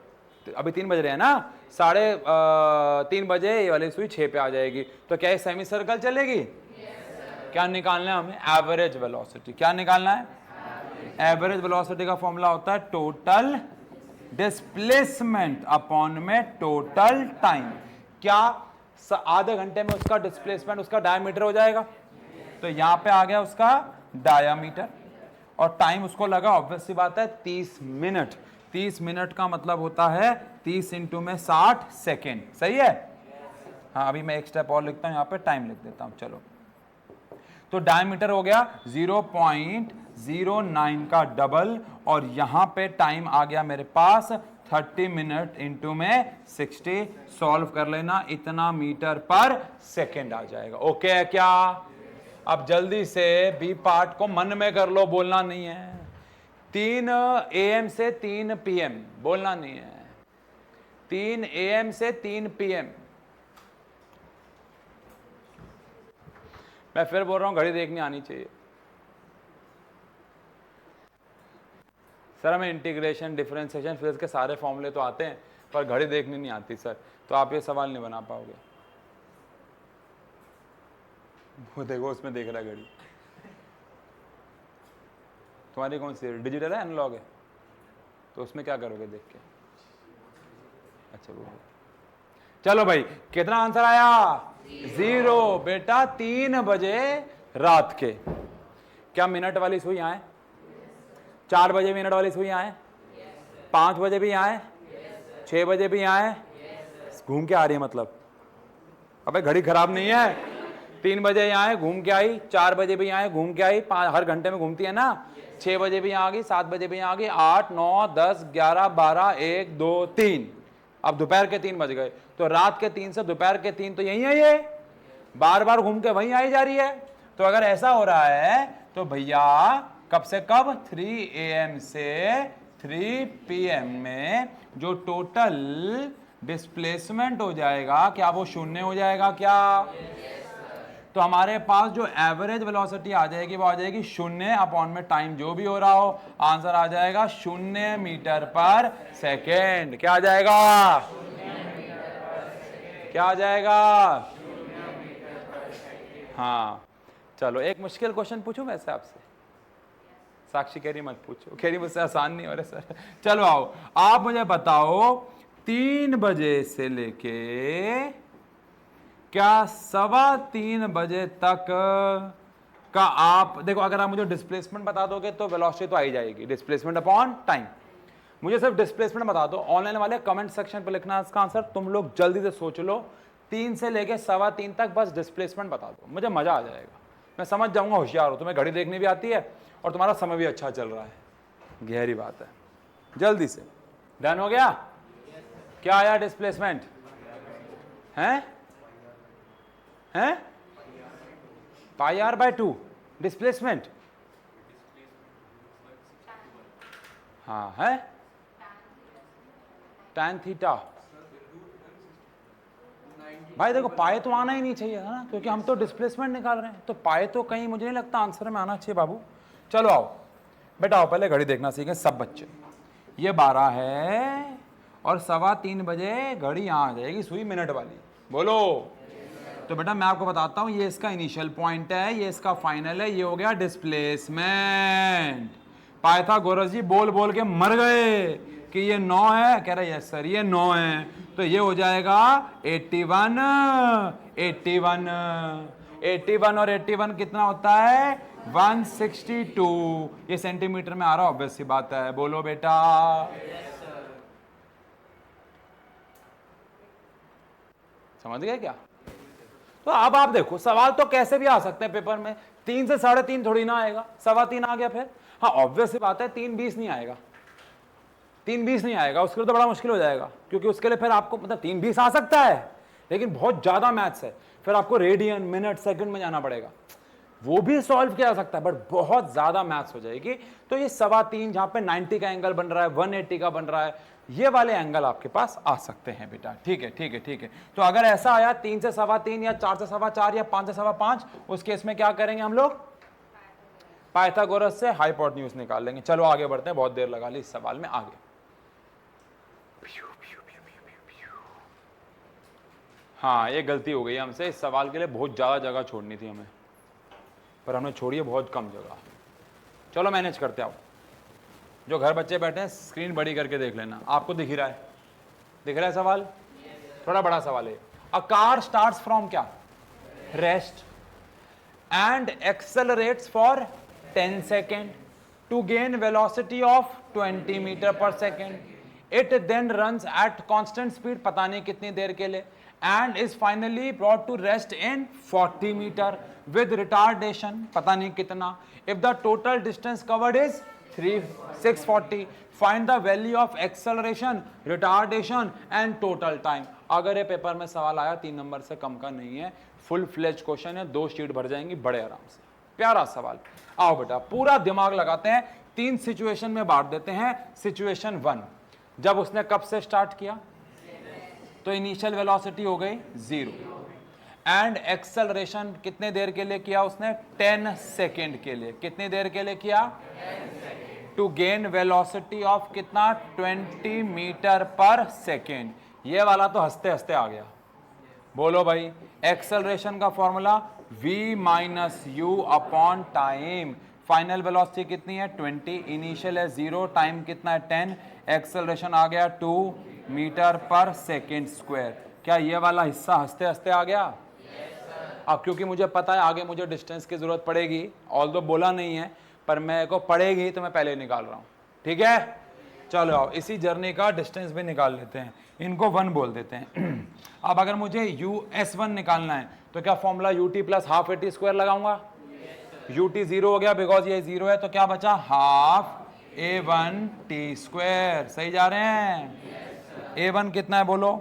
तो अभी 3 बज रहे हैं ना, 3:30 बजे ये वाली सुई 6 पे आ जाएगी। तो क्या ये सेमी सर्कल चलेगी? क्या निकालना है हमें? Average velocity. क्या निकालना है? एवरेज वेलोसिटी का फॉर्मूला होता है टोटल डिस्प्लेसमेंट अपॉन में टोटल टाइम। क्या आधे घंटे में उसका डिस्प्लेसमेंट, उसका डायमीटर हो जाएगा? तो यहां पे आ गया उसका डायमीटर, और टाइम उसको लगा ऑब्वियस सी बात है 30 मिनट। 30 मिनट का मतलब होता है 30 इंटू में 60 सेकेंड। सही है? हाँ, अभी मैं एक स्टेप और लिखता हूं, यहां पे टाइम लिख देता हूं। चलो, तो डायमीटर हो गया 0.09 का डबल, और यहां पे टाइम आ गया मेरे पास 30 मिनट इंटू में 60। सॉल्व कर लेना, इतना मीटर पर सेकेंड आ जाएगा। ओके है क्या? अब जल्दी से बी पार्ट को मन में कर लो, बोलना नहीं है। 3 AM से 3 PM, बोलना नहीं है। 3 AM से 3 PM। मैं फिर बोल रहा हूं, घड़ी देखनी आनी चाहिए। सर हमें इंटीग्रेशन, डिफरेंशिएशन, फिर के सारे फॉर्मूले तो आते हैं, पर घड़ी देखनी नहीं आती सर, तो आप ये सवाल नहीं बना पाओगे। वो देखो उसमें देख रहा है घड़ी। तुम्हारी कौन सी है, डिजिटल है एनालॉग है? तो उसमें क्या करोगे देख के? अच्छा वो, चलो भाई कितना आंसर आया? 0 बेटा। 3 बजे रात के। क्या मिनट वाली सुई यहां है? 4 बजे मिनट वाली सुई यहां है? 5 बजे भी यहां है? 6 बजे भी यहां है? घूम के आ रही है मतलब? अबे घड़ी खराब नहीं है। 3 बजे यहाँ है, घूम के आई। 4 बजे भी यहाँ है, घूम के आई। 5 हर घंटे में घूमती है ना। 6 बजे भी यहाँ आ गई, 7 बजे भी यहाँ आ गई, 8, 9, 10, 11, 12, 1, 2, 3। अब दोपहर के 3 बज गए, तो रात के 3 से दोपहर के 3 तो यही है ये। बार बार घूम के वहीं आई जा रही है। तो अगर ऐसा हो रहा है तो भैया कब से कब 3 AM से 3 PM में जो टोटल डिस्प्लेसमेंट हो जाएगा क्या वो शून्य हो जाएगा क्या? तो हमारे पास जो एवरेज वेलोसिटी आ जाएगी वो आ जाएगी शून्य अपॉन में टाइम जो भी हो रहा हो, आंसर आ जाएगा 0 मीटर पर सेकेंड। क्या आ जाएगा? क्या आ जाएगा? हाँ चलो एक मुश्किल क्वेश्चन पूछूं वैसे आपसे। साक्षी कह रही मत पूछो, कह रही मुझसे आसान नहीं हो रहा सर। चलो आओ आप मुझे बताओ 3 बजे से लेके क्या 3:15 बजे तक का आप देखो, अगर आप मुझे डिस्प्लेसमेंट बता दोगे तो वेलोसिटी तो आ ही जाएगी, डिस्प्लेसमेंट अपॉन टाइम। मुझे सिर्फ डिस्प्लेसमेंट बता दो। ऑनलाइन वाले कमेंट सेक्शन पर लिखना इसका आंसर। तुम लोग जल्दी से सोच लो, 3 से लेके 3:15 तक बस डिस्प्लेसमेंट बता दो, मुझे मजा आ जाएगा, मैं समझ जाऊंगा होशियार हो, तुम्हें घड़ी देखनी भी आती है और तुम्हारा समय भी अच्छा चल रहा है। गहरी बात है, जल्दी से। डन हो गया? क्या आया डिस्प्लेसमेंट? हैं πr/2 डिस्प्लेसमेंट। हाँ है tan थीटा। भाई देखो पाए तो आना ही नहीं चाहिए है ना, क्योंकि हम तो डिस्प्लेसमेंट निकाल रहे हैं, तो पाए तो कहीं मुझे नहीं लगता आंसर में आना चाहिए बाबू। चलो आओ बेटा आओ, पहले घड़ी देखना सीखें सब बच्चे। ये 12 है और 3:15 बजे घड़ी यहाँ आ जाएगी, सुई मिनट वाली। बोलो। तो बेटा मैं आपको बताता हूँ, ये इसका इनिशियल पॉइंट है, ये इसका फाइनल है, ये हो गया डिस्प्लेसमेंट। पाइथागोरस जी बोल बोल के मर गए कि ये 9 है, कह रहे यस सर ये 9 है, तो ये हो जाएगा 81 और 81 कितना होता है? 162। ये सेंटीमीटर में आ रहा, ऑब्वियस सी बात है। बोलो बेटा। समझ गए क्या? तो अब आप देखो सवाल तो कैसे भी आ सकते हैं पेपर में। 3 से 3:30 थोड़ी ना आएगा, 3:15 आ गया फिर। हाँ ऑब्वियस सी बात है 3:20 नहीं आएगा, 3:20 नहीं आएगा, उसके लिए तो बड़ा मुश्किल हो जाएगा, क्योंकि उसके लिए फिर आपको मतलब 3:20 आ सकता है लेकिन बहुत ज्यादा मैथ्स है, फिर आपको रेडियन मिनट सेकंड में जाना पड़ेगा। वो भी सॉल्व किया जा सकता है बट बहुत ज्यादा मैथ्स हो जाएगी। तो ये 3:15 जहां पे 90 का एंगल बन रहा है, 180 का बन रहा है, ये वाले एंगल आपके पास आ सकते हैं बेटा। ठीक है ठीक है ठीक है। तो अगर ऐसा आया 3 से 3:15 या 4 से 4:15 या 5 से 5:15, उस केस में क्या करेंगे हम लोग? पाइथागोरस से हाइपोटेन्यूज निकाल लेंगे। चलो आगे बढ़ते हैं, बहुत देर लगा ली इस सवाल में। आगे हाँ ये गलती हो गई हमसे, इस सवाल के लिए बहुत ज्यादा जगह छोड़नी थी हमें, पर हमने छोड़ी है बहुत कम जगह। चलो मैनेज करते आओ। जो घर बच्चे बैठे हैं स्क्रीन बड़ी करके देख लेना, आपको दिख रहा है? दिख रहा है सवाल? थोड़ा बड़ा सवाल है। अ कार स्टार्ट्स फ्रॉम क्या? Rest and accelerates for 10 second to gain velocity of 20 metre per second. It then runs at constant speed, पता नहीं कितनी देर के लिए, and is finally brought to rest in 40 meter with retardation, पता नहीं कितना। if the total distance covered is 640, find the value of acceleration, retardation and total time। अगर ये पेपर में सवाल आया 3 नंबर से कम का नहीं है, फुल फ्लेज क्वेश्चन है, 2 शीट भर जाएंगी बड़े आराम से। प्यारा सवाल। आओ बेटा पूरा दिमाग लगाते हैं, 3 सिचुएशन में बांट देते हैं। सिचुएशन 1, जब उसने कब से स्टार्ट किया तो इनिशियल वेलोसिटी हो गई 0 एंड एक्सेलरेशन कितने देर के लिए किया उसने? 10 सेकेंड के लिए। कितनी देर के लिए किया? टू गेन वेलोसिटी ऑफ कितना? 20 मीटर पर सेकेंड। ये वाला तो हंसते हंसते आ गया। बोलो भाई। एक्सेलरेशन का formula v minus you upon time. Final velocity कितनी है? 20, इनिशियल है 0, टाइम कितना है? 10, एक्सेलरेशन आ गया 2 मीटर पर सेकेंड स्क्वायर। क्या ये वाला हिस्सा हंसते हंसते आ गया? अब क्योंकि मुझे पता है आगे मुझे डिस्टेंस की जरूरत पड़ेगी, ऑल्दो बोला नहीं है पर मेरे को पड़ेगी, तो मैं पहले निकाल रहा हूं। ठीक है चलो आओ इसी जर्नी का डिस्टेंस भी निकाल लेते हैं, इनको 1 बोल देते हैं। अब अगर मुझे US1 निकालना है तो क्या formula UT plus half AT square लगाऊंगा? UT 0 हो गया बिकॉज ये 0 है, तो क्या बचा? Half A1T square. सही जा रहे हैं? A1 कितना है बोलो?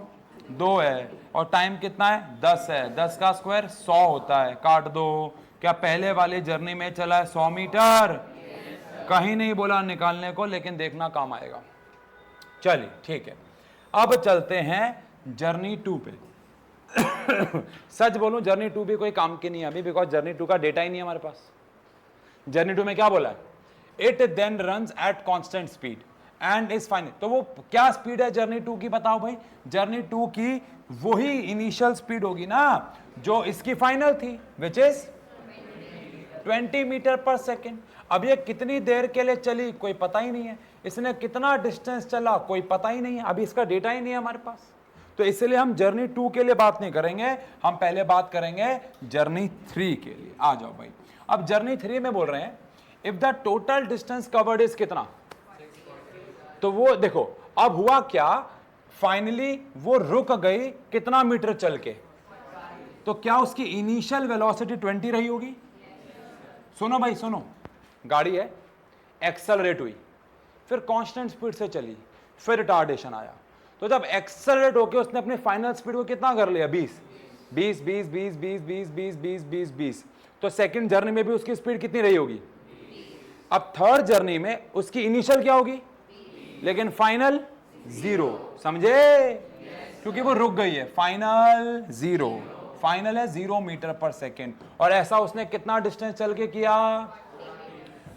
2 है, और टाइम कितना है 10 है, 10 का स्क्वायर 100 होता है, काट दो। क्या पहले वाली जर्नी में चला है 100 मीटर? कहीं नहीं बोला निकालने को, लेकिन देखना काम आएगा। चलिए ठीक है, अब चलते हैं जर्नी 2 पे। सच बोलूं जर्नी 2 भी कोई काम की नहीं है अभी, बिकॉज जर्नी 2 का डेटा ही नहीं है हमारे पास। जर्नी 2 में क्या बोला है? It then runs at constant speed and is final. तो वो क्या स्पीड है जर्नी 2 की? बताओ भाई। जर्नी 2 की वही इनिशियल स्पीड होगी ना जो इसकी फाइनल थी, which is 20 metre per second. अब ये कितनी देर के लिए चली कोई पता ही नहीं है, इसने कितना डिस्टेंस चला कोई पता ही नहीं है, अभी इसका डेटा ही नहीं है हमारे पास। तो इसलिए हम जर्नी 2 के लिए बात नहीं करेंगे, हम पहले बात करेंगे जर्नी 3 के लिए। आ जाओ भाई। अब जर्नी 3 में बोल रहे हैं if the total distance covered is कितना, तो वो देखो अब हुआ क्या, फाइनली वो रुक गई कितना मीटर चल के, तो क्या उसकी इनिशियल वेलोसिटी 20 रही होगी? सुनो भाई सुनो, गाड़ी है, एक्सेलरेट हुई, फिर कांस्टेंट स्पीड से चली, फिर रिटार्डेशन आया, तो जब एक्सेलरेट होके उसने अपने फाइनल स्पीड को कितना कर लिया 20 20 20 20 20 20 20 20 20 20, तो सेकंड जर्नी में भी उसकी स्पीड कितनी रही होगी? अब थर्ड जर्नी में उसकी इनिशियल क्या होगी, लेकिन फाइनल 0, समझे? क्योंकि वो रुक गई है, फाइनल 0, फाइनल है 0 मीटर पर सेकेंड। और ऐसा उसने कितना डिस्टेंस चल के किया?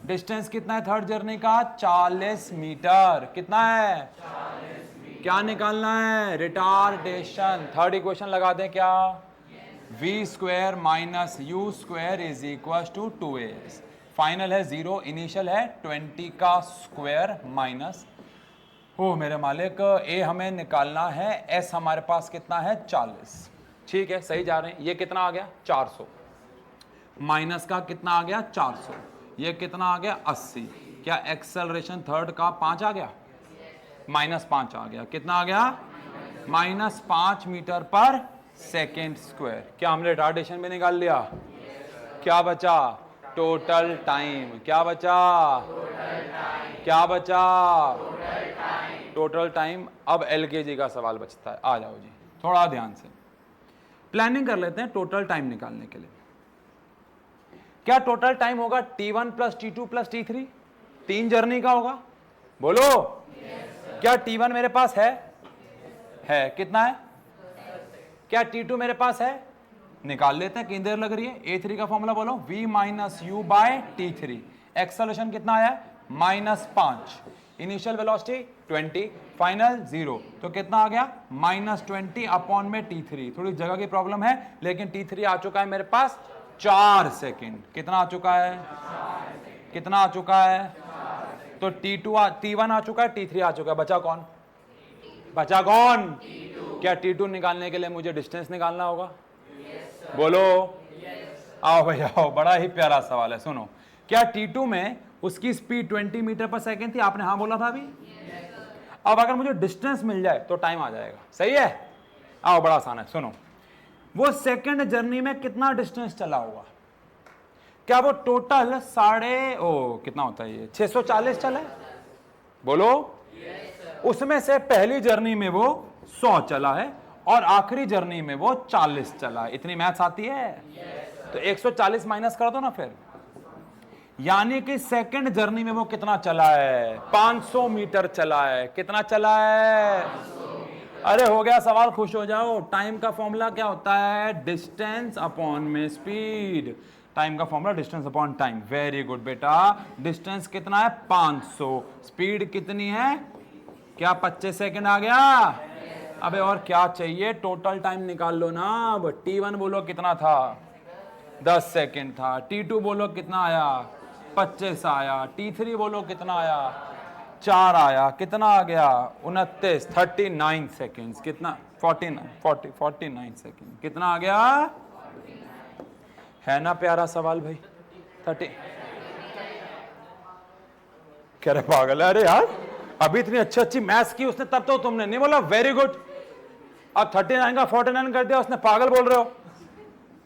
डिस्टेंस कितना है थर्ड जर्नी का? 40 मीटर। कितना है? क्या निकालना है? रिटार्डेशन। थर्ड इक्वेशन लगा दें क्या? v square minus u square is equal to 2s। Final है 0, इनिशियल है 20 का स्क्वायर माइनस, ओ मेरे मालिक, a हमें निकालना है, s हमारे पास कितना है 40। ठीक है, सही जा रहे हैं। ये कितना आ गया 400, माइनस का कितना आ गया 400, ये कितना आ गया 80। क्या एक्सेलरेशन थर्ड का 5 आ गया? माइनस 5 आ गया। कितना आ गया? Minus 5 metre per second square. क्या हमने रिटार्डेशन में निकाल लिया? क्या बचा? Total time. क्या बचा? क्या बचा? Total time. अब एलकेजी का सवाल बचता है, आ जाओ जी थोड़ा ध्यान से प्लानिंग कर लेते हैं टोटल टाइम निकालने के लिए। क्या टोटल टाइम होगा T1 plus T2 plus T3? 3 journey का होगा, बोलो। क्या T1 मेरे पास है? कितना है? क्या T2 मेरे पास है? निकाल लेते हैं, कितनी देर लग रही है। A3 का फॉर्मूला बोलो, v minus u by T3। Acceleration कितना आया? -5, इनिशियल वेलोसिटी 20, फाइनल 0, तो कितना आ गया? -20 अपॉन में T3। थोड़ी जगह की प्रॉब्लम है, लेकिन T3 आ चुका है मेरे पास 4 सेकेंड। कितना आ चुका है? कितना आ चुका है? तो T1 आ चुका है, T3 आ चुका है, बचा कौन? बचा कौन? क्या T2 निकालने के लिए मुझे डिस्टेंस निकालना होगा? बोलो। आओ भाई आओ, बड़ा ही प्यारा सवाल है, सुनो। क्या T2 में उसकी स्पीड 20 मीटर पर सेकेंड थी? आपने हाँ बोला था अभी। अब अगर मुझे डिस्टेंस मिल जाए तो टाइम आ जाएगा, सही है? आओ, बड़ा आसान है, सुनो। वो सेकंड जर्नी में कितना डिस्टेंस चला होगा? क्या वो टोटल कितना होता है ये 640 चला है? बोलो। उसमें से पहली जर्नी में वो 100 चला है और आखिरी जर्नी में वो 40 चला है। इतनी मैथ्स आती है? तो 140 माइनस कर दो ना फिर। यानी कि सेकंड जर्नी में वो कितना चला है? 500 मीटर चला है। कितना चला है? अरे हो गया सवाल, खुश हो जाओ। टाइम का फॉर्मूला क्या होता है? डिस्टेंस अपॉन में स्पीड। टाइम का formula distance upon time. Very good बेटा। डिस्टेंस कितना है? 500। स्पीड कितनी है? क्या 25 सेकंड आ गया? अबे और क्या चाहिए? टोटल टाइम निकाल लो ना। अब T1 बोलो कितना था? 10 सेकंड था। T2 बोलो कितना आया? 25 आया। T3 बोलो कितना आया? 4 आया। कितना आ गया? 29, 39 सेकेंड्स। कितना? 49 सेकेंड। कितना आ गया? है ना प्यारा सवाल भाई? 30। कह रहे पागल है? अरे यार अभी इतनी अच्छी मैथ्स की उसने, तब तो तुमने नहीं बोला वेरी गुड। अब 39 का 49 कर दिया उसने, पागल बोल रहे हो।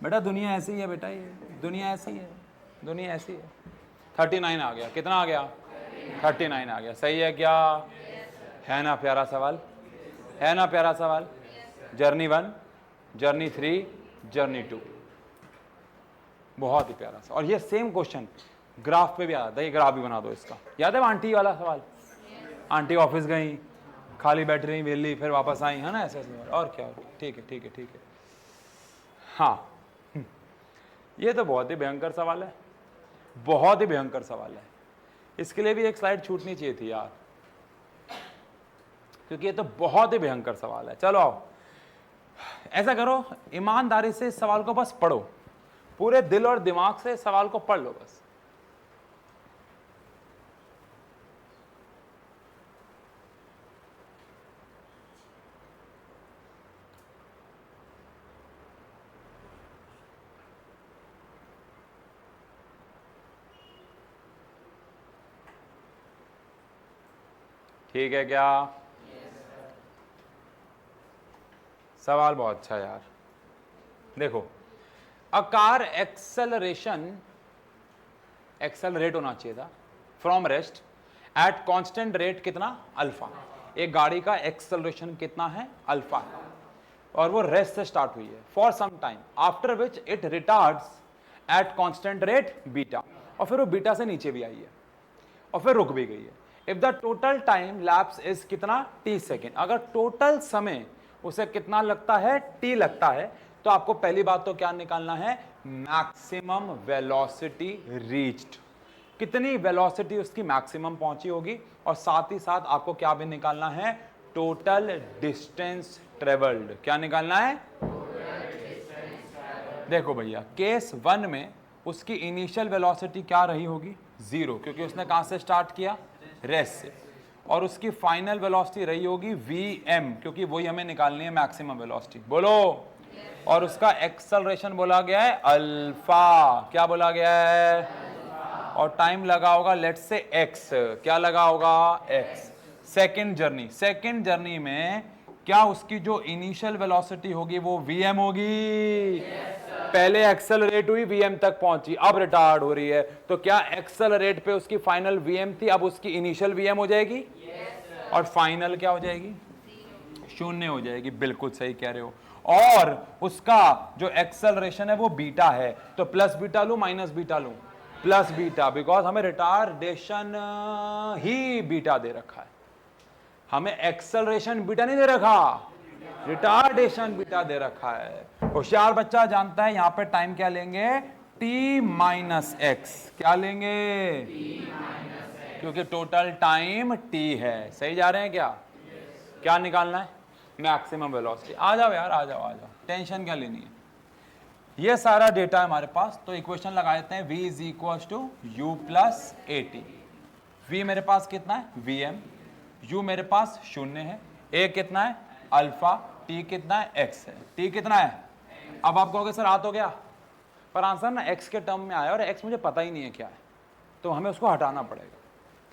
बेटा दुनिया ऐसी है बेटा, ये दुनिया ऐसी है, दुनिया ऐसी है। 39 आ गया। कितना आ गया? 39 आ गया। सही है क्या? है ना प्यारा सवाल? है ना प्यारा सवाल? Journey 1, journey 3, journey 2। बहुत ही प्यारा सा। और ये सेम क्वेश्चन ग्राफ पे भी आता है, ये ग्राफ भी बना दो इसका। याद है आंटी वाला सवाल? आंटी ऑफिस गई, खाली बैठ रही, वेली, फिर वापस आई, है ना, ऐसे ऐसे। और क्या, ठीक है ठीक है ठीक है। हाँ, ये तो बहुत ही भयंकर सवाल है, बहुत ही भयंकर सवाल है। इसके लिए भी एक स्लाइड छूटनी चाहिए थी यार, क्योंकि ये तो बहुत ही भयंकर सवाल है। चलो आओ, ऐसा करो, ईमानदारी से इस सवाल को बस पढ़ो, पूरे दिल और दिमाग से इस सवाल को पढ़ लो बस। ठीक है क्या? सवाल बहुत अच्छा यार। देखो, अ कार एक्सेलरेट होना चाहिए था from rest at constant rate कितना? अल्फा। एक गाड़ी का एक्सेलरेशन कितना है? अल्फा। और वो रेस्ट से स्टार्ट हुई है for some time, after which it retards at constant rate beta, और फिर वो बीटा से नीचे भी आई है और फिर रुक भी गई है। If the total time lapse is कितना? t second. अगर टोटल समय उसे कितना लगता है? t लगता है, तो आपको पहली बात तो क्या निकालना है? Maximum velocity reached. कितनी वेलोसिटी उसकी मैक्सिमम पहुंची होगी, और साथ ही साथ आपको क्या भी निकालना है? Total distance travelled. क्या निकालना है? देखो भैया, केस 1 में उसकी इनिशियल वेलोसिटी क्या रही होगी? 0, क्योंकि उसने कहां से स्टार्ट किया? रेस्ट से। और उसकी फाइनल वेलोसिटी रही होगी vm, क्योंकि वही हमें निकालनी है मैक्सिमम वेलोसिटी। बोलो। और उसका एक्सेलरेशन बोला गया है अल्फा। क्या बोला गया है? और टाइम लगा होगा लेट्स से x। क्या लगा होगा? x। सेकेंड जर्नी में क्या उसकी जो इनिशियल वेलोसिटी होगी वो vm होगी? पहले एक्सेलरेट हुई, vm तक पहुंची, अब रिटार्ड हो रही है, तो क्या एक्सेलरेट पे उसकी फाइनल vm थी, अब उसकी इनिशियल vm हो जाएगी? और फाइनल क्या हो जाएगी? 0 हो जाएगी। बिल्कुल सही कह रहे हो। और उसका जो एक्सेलरेशन है वो बीटा है, तो प्लस बीटा लू माइनस बीटा लू? प्लस बीटा, बिकॉज हमें रिटार्डेशन ही बीटा दे रखा है, हमें एक्सेलरेशन बीटा नहीं दे रखा, रिटार्डेशन बीटा दे रखा है। होशियार बच्चा जानता है यहां पे टाइम क्या लेंगे? t minus x. क्या लेंगे? क्योंकि टोटल टाइम t है। सही जा रहे हैं क्या? क्या निकालना है? Maximum velocity. आ जाओ यार, आ जाओ, टेंशन क्या लेनी है। ये सारा डेटा है हमारे पास, तो इक्वेशन लगा देते हैं। v is equal to u plus a t. v मेरे पास कितना है? vm। u मेरे पास 0 है, a कितना है? अल्फा। t कितना है? x है। t कितना है? अब आप कहोगे सर आ तो गया, पर आंसर ना x के टर्म में आया, और x मुझे पता ही नहीं है क्या है, तो हमें उसको हटाना पड़ेगा।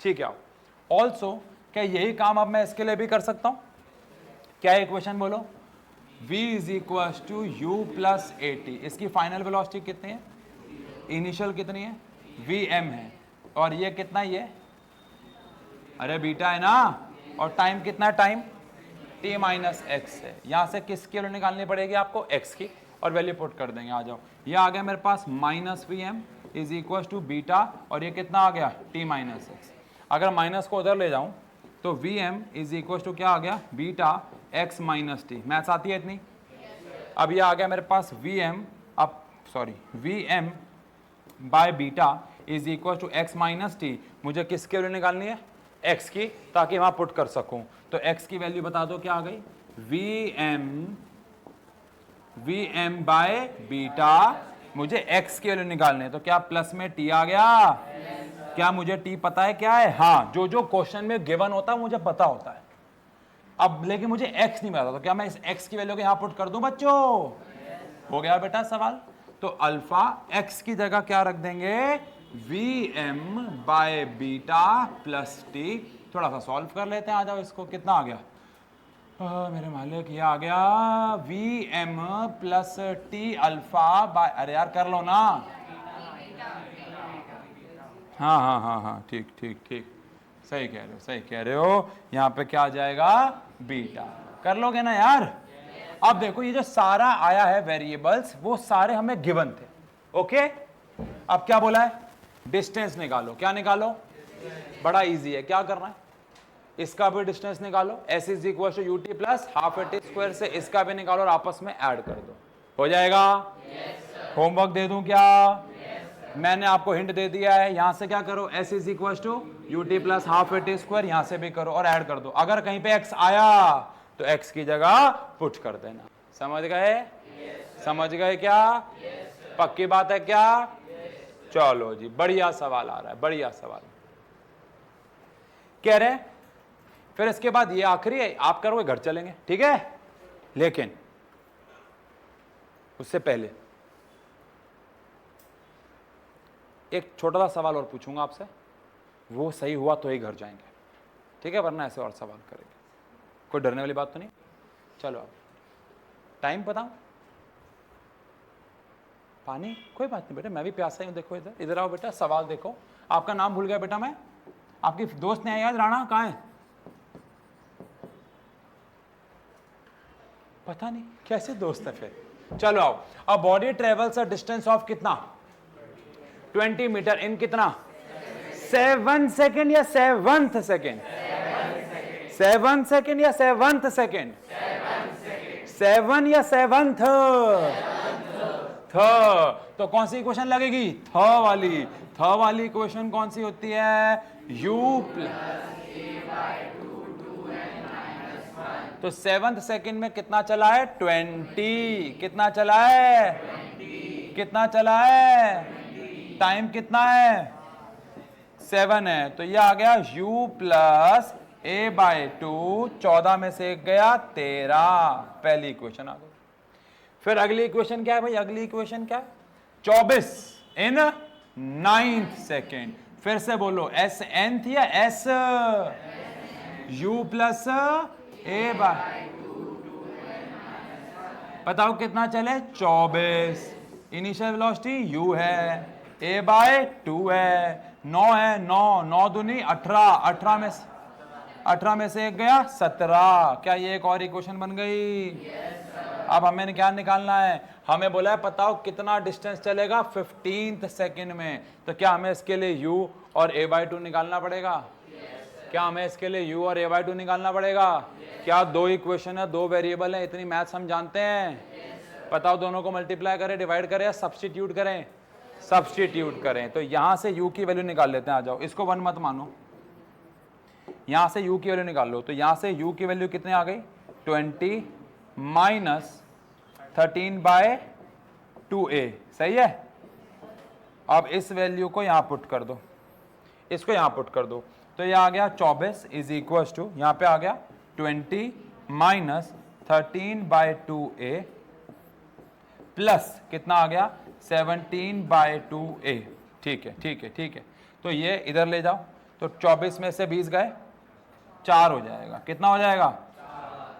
ठीक है। ऑल्सो क्या यही काम अब मैं इसके लिए भी कर सकता हूं? क्या इक्वेशन बोलो? v is equal to u plus a t. इसकी फाइनल वेलोसिटी कितनी है? इनिशियल कितनी है? vm है। और ये कितना है? ये अरे बीटा है ना। और टाइम कितना है? टाइम t माइनस एक्स है। यहां से किसकी वैल्यू निकालनी पड़ेगी आपको? x की, और वैल्यू पुट कर देंगे। आ जाओ, ये आ गया मेरे पास minus vm is equal to beta, और ये कितना आ गया? t minus x. अगर माइनस को उधर ले जाऊं तो vm इज इक्वल टू क्या आ गया? Beta x minus t. Maths आती है इतनी? अब ये आ गया मेरे पास vm, अब sorry vm by beta is equal to x minus t. मुझे किसकी वैल्यू निकालनी है? x की, ताकि वहां पुट कर सकूं। तो x की वैल्यू बता दो क्या आ गई? vm by beta. मुझे x की वैल्यू निकालनी है, तो क्या प्लस में t आ गया? क्या मुझे t पता है क्या है? हाँ, जो जो क्वेश्चन में गिवन होता है मुझे पता होता है। अब लेकिन मुझे x नहीं पता, तो क्या मैं इस x की वैल्यू को यहां पुट कर दूं बच्चों? हो गया बेटा सवाल। तो अल्फा x की जगह क्या रख देंगे? vm by beta plus T. थोड़ा सा सॉल्व कर लेते हैं। आ जाओ, इसको कितना आ गया? मेरे मालिक, ये आ गया vm plus T alpha by, अरे यार कर लो ना। हाँ हाँ हाँ हाँ, ठीक ठीक ठीक, सही कह रहे हो, सही कह रहे हो। यहाँ पे क्या आ जाएगा? बीटा। कर लोगे ना यार? अब देखो ये जो सारा आया है वेरिएबल्स वो सारे हमें गिवन थे, ओके। अब क्या बोला है, डिस्टेंस निकालो। क्या निकालो, बड़ा इजी है, क्या करना है, इसका भी डिस्टेंस निकालो, s is equal to u t plus half a t square से इसका भी निकालो और आपस में ऐड कर दो, हो जाएगा। होमवर्क दे दूं क्या? मैंने आपको हिंट दे दिया है, यहां से क्या करो, s is equal to u t plus half a t square, यहां से भी करो और ऐड कर दो। अगर कहीं पे x आया तो x की जगह पुट कर देना। समझ गए? समझ गए क्या? पक्की बात है क्या? चलो जी, बढ़िया सवाल आ रहा है, बढ़िया सवाल कह रहे। फिर इसके बाद ये आखिरी है, आप करोगे घर चलेंगे, ठीक है। लेकिन उससे पहले एक छोटा सा सवाल और पूछूंगा आपसे, वो सही हुआ तो ही घर जाएंगे, ठीक है, वरना ऐसे और सवाल करेंगे। कोई डरने वाली बात तो नहीं? चलो अब टाइम बताओ। पानी? कोई बात नहीं बेटा, मैं भी प्यासा ही हूं। देखो इधर, इधर आओ बेटा, सवाल देखो। आपका नाम भूल गया बेटा मैं, आपकी दोस्त ने याद, राणा कहाँ है? पता नहीं कैसे दोस्त है फिर। चलो आओ। अब body travels a distance of कितना, 20 मीटर इन कितना, 7 सेकेंड या 7th सेकेंड, 7 सेकेंड या 7th सेकेंड, 7 या 7th थ। तो कौन सी इक्वेशन लगेगी, थ वाली। थ वाली इक्वेशन कौन सी होती है, u प्लस, तो 7th सेकेंड में कितना चला है, 20। कितना चला है, 20। कितना चला है, टाइम कितना है, 7 है। तो ये आ गया u प्लस a बाय 2, 14 में से एक गया 13। पहली इक्वेशन आ गई। फिर अगली इक्वेशन क्या है भाई, अगली इक्वेशन क्या है, 24 इन 9th सेकेंड। फिर से बोलो, s nth या s, u plus a by, बताओ कितना चले, 24। इनिशियल वेलोसिटी u है, a बाय 2 है, 9 है, 9 दूनी 18, 18 में से एक गया 17। क्या ये एक और इक्वेशन बन गई? अब हमें क्या निकालना है, हमें बोला है बताओ कितना डिस्टेंस चलेगा 15th सेकेंड में। तो क्या हमें इसके लिए u और a बाय 2 निकालना पड़ेगा? क्या हमें इसके लिए u और a बाय 2 निकालना पड़ेगा? क्या दो इक्वेशन है, दो वेरिएबल है, इतनी मैथ्स हम जानते हैं। बताओ दोनों को मल्टीप्लाई करें, डिवाइड करें या सब्स्टिट्यूट करें? सब्स्टिट्यूट करें। तो यहां से u की वैल्यू निकाल लेते हैं, आ जाओ, इसको 1 मत मानो, यहां से u की वैल्यू निकाल लो। तो यहां से u की वैल्यू कितने आ गई, 20 माइनस 13 बाय 2a, सही है। अब इस वैल्यू को यहां पुट कर दो, इसको यहां पुट कर दो, तो ये आ गया 24 इज इक्वल टू, यहां पे आ गया 20 माइनस 13 बाय 2a प्लस कितना आ गया, 17 बाय 2a। ठीक है, ठीक है, ठीक है। तो ये इधर ले जाओ, तो 24 में से 20 गए, 4 हो जाएगा। कितना हो जाएगा,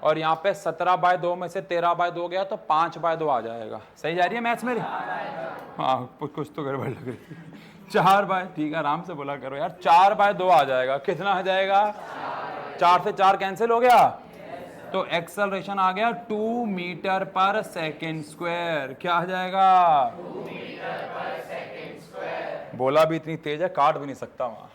और यहाँ पे 17 बाय 2 में से 13 बाय 2 गया तो 5 बाय 2 आ जाएगा। सही जा रही है मैथ्स मेरी? हाँ, कुछ तो गड़बड़ लग रही है। 4 बाय, ठीक है, आराम से बोला करो यार, 4 बाय 2 आ जाएगा। कितना आ जाएगा, 4 से 4 कैंसिल हो गया, तो एक्सेलरेशन आ गया 2 मीटर पर सेकेंड स्क्वायर। क्या आ जाएगा, 2 मीटर पर सेकेंड स्क्वायर। बोला भी इतनी तेज है, काट भी नहीं सकता वहां।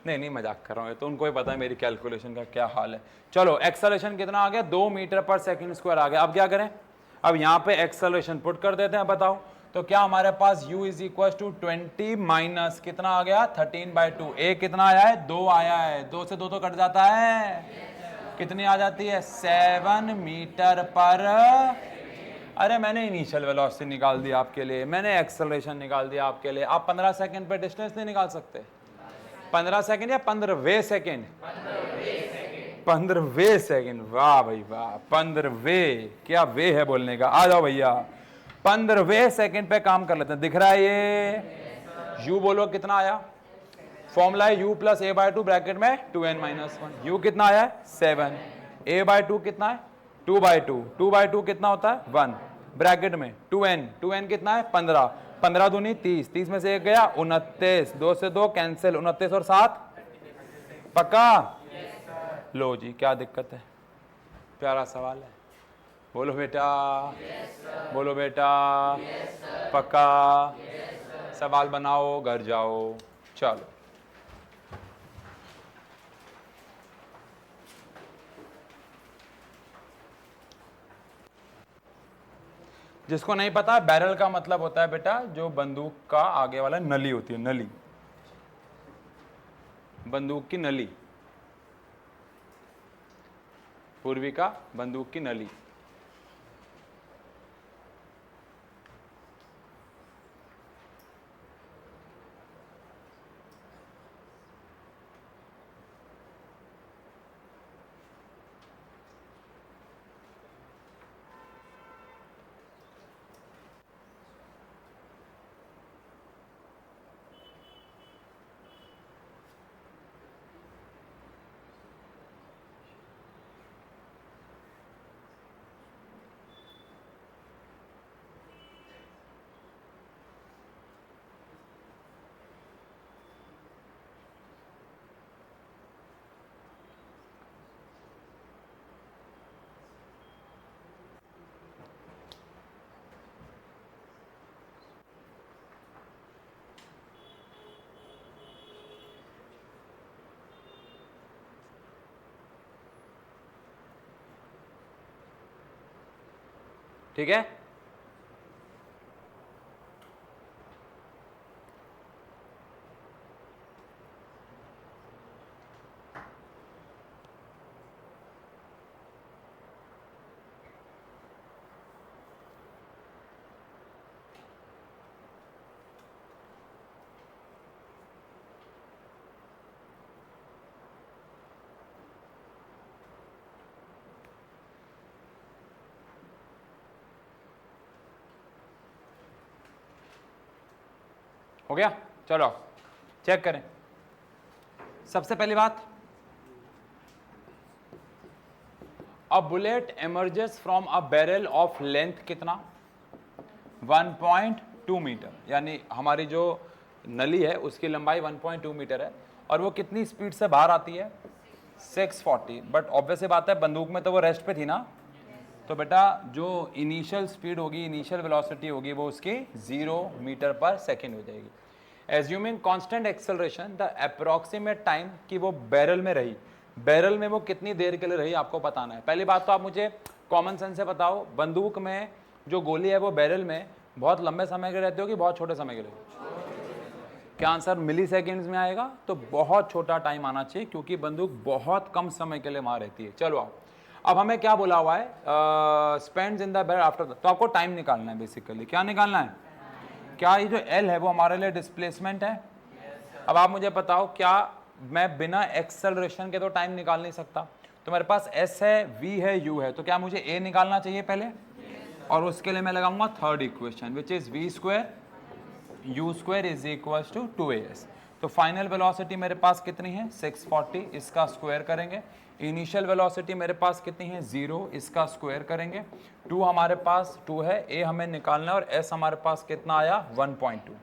नहीं, मजाक कर रहा हूँ, तो उनको ही पता है मेरी कैलकुलेशन का क्या हाल है। चलो, एक्सेलरेशन कितना आ गया, 2 मीटर पर सेकेंड स्क्वायर आ गया। अब क्या करें, अब यहाँ पे एक्सेलरेशन पुट कर देते हैं। बताओ तो क्या हमारे पास u is equal to 20 minus कितना आ गया, 13 बाय 2। a कितना आया है, 2 आया है, 2 से 2 तो कट जाता है, कितनी आ जाती है, 7 मीटर पर। अरे मैंने इनिशियल वेलोसिटी निकाल दिया आपके लिए, मैंने एक्सेलरेशन निकाल दिया आपके लिए। आप 15 सेकंड पे डिस्टेंस नहीं निकाल सकते? 15 सेकंड या 15वें सेकंड, 15वें सेकंड। वाह भाई वाह, 15वें, क्या वे है बोलने का। आ जाओ भैया, 15वें सेकंड पे काम कर लेते हैं। दिख रहा है ये, u बोलो कितना आया, फॉर्मूला है u plus a by 2 bracket में 2n-1। u कितना आया है, 7। a बाय 2 कितना है, 2 बाय 2। 2 बाय 2 कितना होता है, 1 ब्रैकेट में 2n। 2n कितना है, 15। 15 दूनी 30, 30 में से एक गया 29, 2 से 2 कैंसिल, 29 और 7 पक्का। लो जी, क्या दिक्कत है, प्यारा सवाल है। बोलो बेटा, बोलो बेटा, पक्का, सवाल बनाओ, घर जाओ। चलो, जिसको नहीं पता, बैरल का मतलब होता है बेटा जो बंदूक का आगे वाला नली होती है, नली, बंदूक की नली, पूर्विका, बंदूक की नली। ठीक है, हो गया। चलो चेक करें। सबसे पहली बात, a bullet emerges from a barrel of length कितना, 1.2 मीटर, यानी हमारी जो नली है उसकी लंबाई 1.2 मीटर है, और वो कितनी स्पीड से बाहर आती है, 640। बट ऑब्वियस बात है, बंदूक में तो वो रेस्ट पे थी ना, तो बेटा जो इनिशियल स्पीड होगी, इनिशियल वेलोसिटी होगी, वो उसकी 0 मीटर पर सेकेंड हो जाएगी। Assuming constant acceleration, the approximate time कि वो बैरल में रही, बैरल में वो कितनी देर के लिए रही आपको बताना है। पहली बात तो आप मुझे कॉमन सेंस से बताओ, बंदूक में जो गोली है वो बैरल में बहुत लंबे समय के लिए रहती होगी, बहुत छोटे समय के लिए? क्या आंसर मिली सेकेंड्स में आएगा? तो बहुत छोटा टाइम आना चाहिए, क्योंकि बंदूक बहुत कम समय के लिए वहां रहती है। चलो आओ, अब हमें क्या बोला हुआ है, spends in the barrel after, तो आपको टाइम निकालना है बेसिकली। क्या निकालना है? क्या ये जो एल है वो हमारे लिए डिस्प्लेसमेंट है? अब आप मुझे बताओ, क्या मैं बिना एक्सेलरेशन के तो टाइम निकाल नहीं सकता? तो मेरे पास एस है, वी है, यू है, तो क्या मुझे ए निकालना चाहिए पहले? और उसके लिए मैं लगाऊंगा third equation, which is v square u square is equal to 2as। तो फाइनल वेलोसिटी मेरे पास कितनी है, 640, इसका स्क्वायर करेंगे। इनिशियल वेलोसिटी मेरे पास कितनी है, 0, इसका स्क्वायर करेंगे। 2 हमारे पास 2 है, ए हमें निकालना है, और एस हमारे पास कितना आया, 1.2।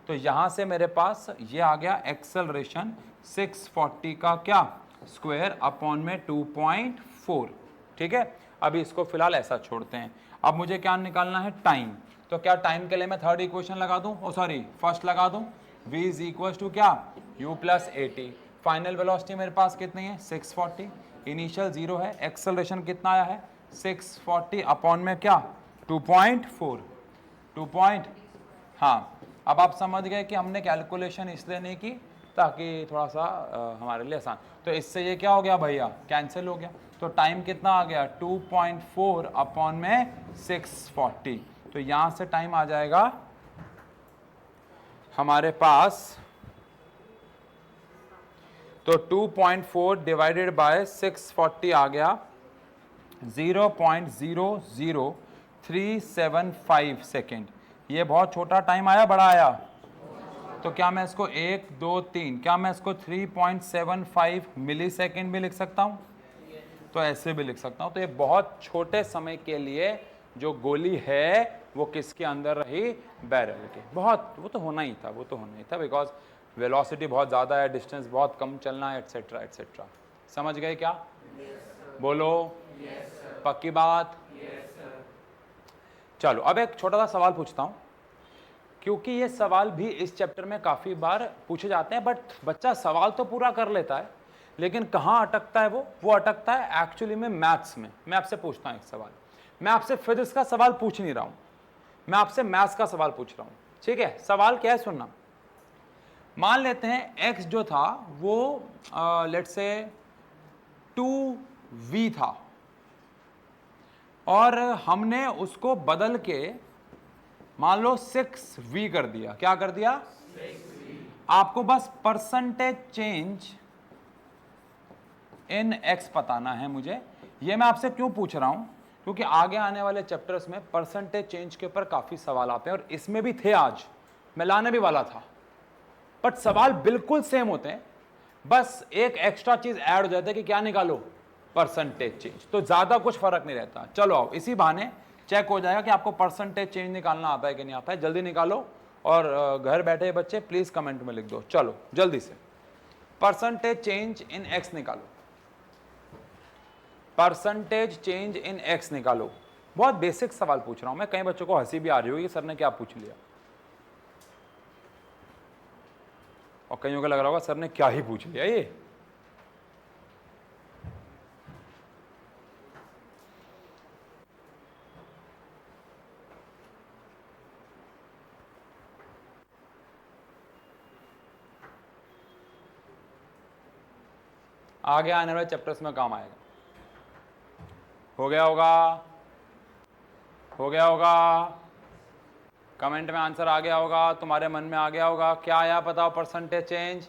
तो यहाँ से मेरे पास ये आ गया एक्सेलरेशन 640 का क्या स्क्वायर अपॉन में 2.4। ठीक है, अभी इसको फिलहाल ऐसा छोड़ते हैं। अब मुझे क्या निकालना है, टाइम। तो क्या टाइम के लिए मैं थर्ड इक्वेशन लगा दूं, ओ सॉरी फर्स्ट लगा दूं, v इज इक्वल टू क्या, u प्लस 80। फाइनल वेलोसिटी मेरे पास कितनी है, 640, इनिशियल 0 है, एक्सेलरेशन कितना आया है, 640 अपॉन में क्या, 2.4, 2. हाँ, अब आप समझ गए कि हमने कैलकुलेशन इसलिए नहीं की ताकि थोड़ा सा हमारे लिए आसान। तो इससे ये क्या हो गया भैया, कैंसिल हो गया। तो टाइम कितना आ गया, 2.4 अपॉन में 640। तो यहां से टाइम आ जाएगा हमारे पास, तो 2.4 डिवाइडेड बाय 640 आ गया 0.00375 सेकेंड। ये बहुत छोटा टाइम आया, बड़ा आया? तो क्या मैं इसको 1 2 3, क्या मैं इसको 3.75 मिली सेकेंड भी लिख सकता हूं? तो ऐसे भी लिख सकता हूं। तो ये बहुत छोटे समय के लिए जो गोली है वो किसके अंदर रही, बैरल के। बहुत, वो तो होना ही था, वो तो होना ही था, बिकॉज वेलोसिटी बहुत ज़्यादा है, डिस्टेंस बहुत कम चलना है, एटसेट्रा एटसेट्रा। समझ गए क्या? बोलो, पक्की बात? चलो अब एक छोटा सा सवाल पूछता हूं, क्योंकि ये सवाल भी इस चैप्टर में काफी बार पूछे जाते हैं, बट बच्चा सवाल तो पूरा कर लेता है लेकिन कहां अटकता है वो अटकता है एक्चुअली में मैथ्स में। मैं आपसे पूछता हूं एक सवाल, मैं आपसे फिजिक्स का सवाल पूछ नहीं रहा हूं, मैं आपसे मैथ्स का सवाल पूछ रहा हूं, ठीक है? सवाल क्या है सुनना। मान लेते हैं x जो था वो लेट्स से 2v था और हमने उसको बदल के मान लो 6v कर दिया। क्या कर दिया? 6v। आपको बस परसेंटेज चेंज इन x बताना है मुझे। ये मैं आपसे क्यों पूछ रहा हूं, क्योंकि आगे आने वाले चैप्टर्स में परसेंटेज चेंज के ऊपर काफी सवाल आते हैं और इसमें भी थे, आज मैं लाने भी वाला था, बट सवाल बिल्कुल सेम होते हैं, बस एक एक्स्ट्रा चीज ऐड हो जाता है कि क्या निकालो? Percentage change. तो ज्यादा कुछ फर्क नहीं रहता। चलो आओ, इसी बहाने चेक हो जाएगा कि आपको परसेंटेज चेंज निकालना आता है कि नहीं आता है। जल्दी निकालो और घर बैठे बच्चे प्लीज कमेंट में लिख दो। चलो जल्दी से परसेंटेज चेंज इन एक्स निकालो, परसेंटेज चेंज इन एक्स निकालो। बहुत बेसिक सवाल पूछ रहा हूं मैं, कई बच्चों को हंसी भी आ रही होगी, सर ने क्या पूछ लिया, और कईयों को लग रहा होगा सर ने क्या ही पूछ लिया ये। आगे आने वाले चैप्टर्स में काम आएगा। हो गया होगा, हो गया होगा, कमेंट में आंसर आ गया होगा, तुम्हारे मन में आ गया होगा। क्या आया बताओ? Percentage change.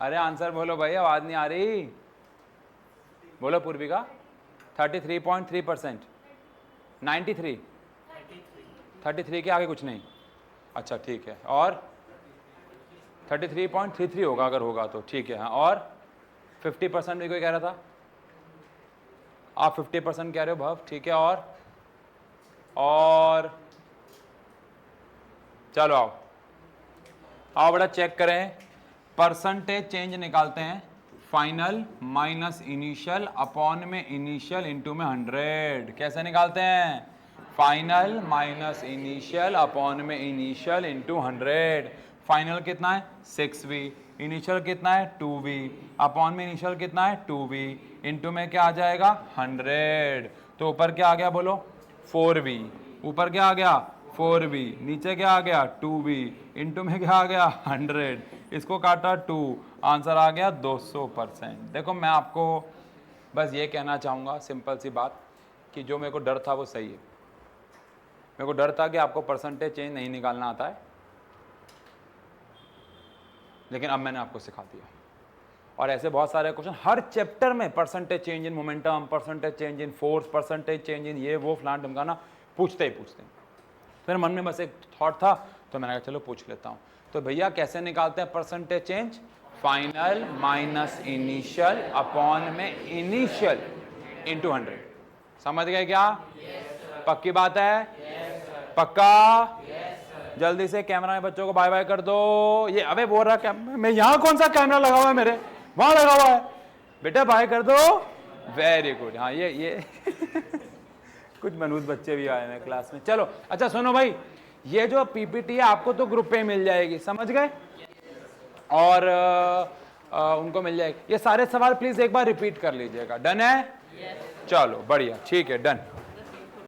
अरे आंसर बोलो भाई, आवाज नहीं आ रही, बोलो। पूर्विका 33.3%, 93, 33 के आगे कुछ नहीं। अच्छा ठीक है, और 33.33 होगा अगर होगा तो ठीक है। हाँ, और 50% भी कोई कह रहा था, आप 50% कह रहे हो भव, ठीक है। और चलो आओ आओ बेटा चेक करें, परसेंटेज चेंज निकालते हैं। फाइनल माइनस इनिशियल अपॉन में इनिशियल इंटू में 100। कैसे निकालते हैं? फाइनल माइनस इनिशियल अपॉन में इनिशियल इंटू 100। फाइनल कितना है? 6v, इनिशियल कितना है? 2v, अपॉन में इनिशियल कितना है? 2v, इंटू में क्या आ जाएगा? 100। तो ऊपर क्या आ गया बोलो? 4v, ऊपर क्या आ गया? 4v, नीचे क्या आ गया? 2v, इंटू में क्या आ गया? 100, इसको काटा 2, आंसर आ गया 200%। देखो मैं आपको बस ये कहना चाहूँगा, सिंपल सी बात, कि जो मेरे को डर था वो सही है। मेरे को डर था कि आपको परसेंटेज चेंज नहीं निकालना आता है, लेकिन अब मैंने आपको सिखा दिया। और ऐसे बहुत सारे क्वेश्चन हर चैप्टर में, percentage change in momentum, percentage change in force, percentage change in ये वो फलाना ढमकाना, पूछते ही पूछते हैं। फिर मन में बस एक थॉट था, तो मैंने कहा चलो पूछ लेता हूँ। तो भैया कैसे निकालते हैं percentage change? Final minus initial upon में इनिशियल इंटू 100। समझ गए क्या? पक्की बात है? पक्का? जल्दी से कैमरा में बच्चों को बाय बाय कर दो। ये अबे बोल रहा कैमरा, मैं यहाँ कौन सा कैमरा लगा हुआ है? मेरे वहां लगा हुआ है। बेटा बाय कर दो। Very good. हाँ ये कुछ मनूज बच्चे भी आए हैं क्लास में। चलो अच्छा सुनो भाई, ये जो पीपीटी है आपको तो ग्रुप पे मिल जाएगी, समझ गए? और उनको मिल जाएगी। ये सारे सवाल प्लीज एक बार रिपीट कर लीजिएगा। डन है? चलो बढ़िया, ठीक है, डन।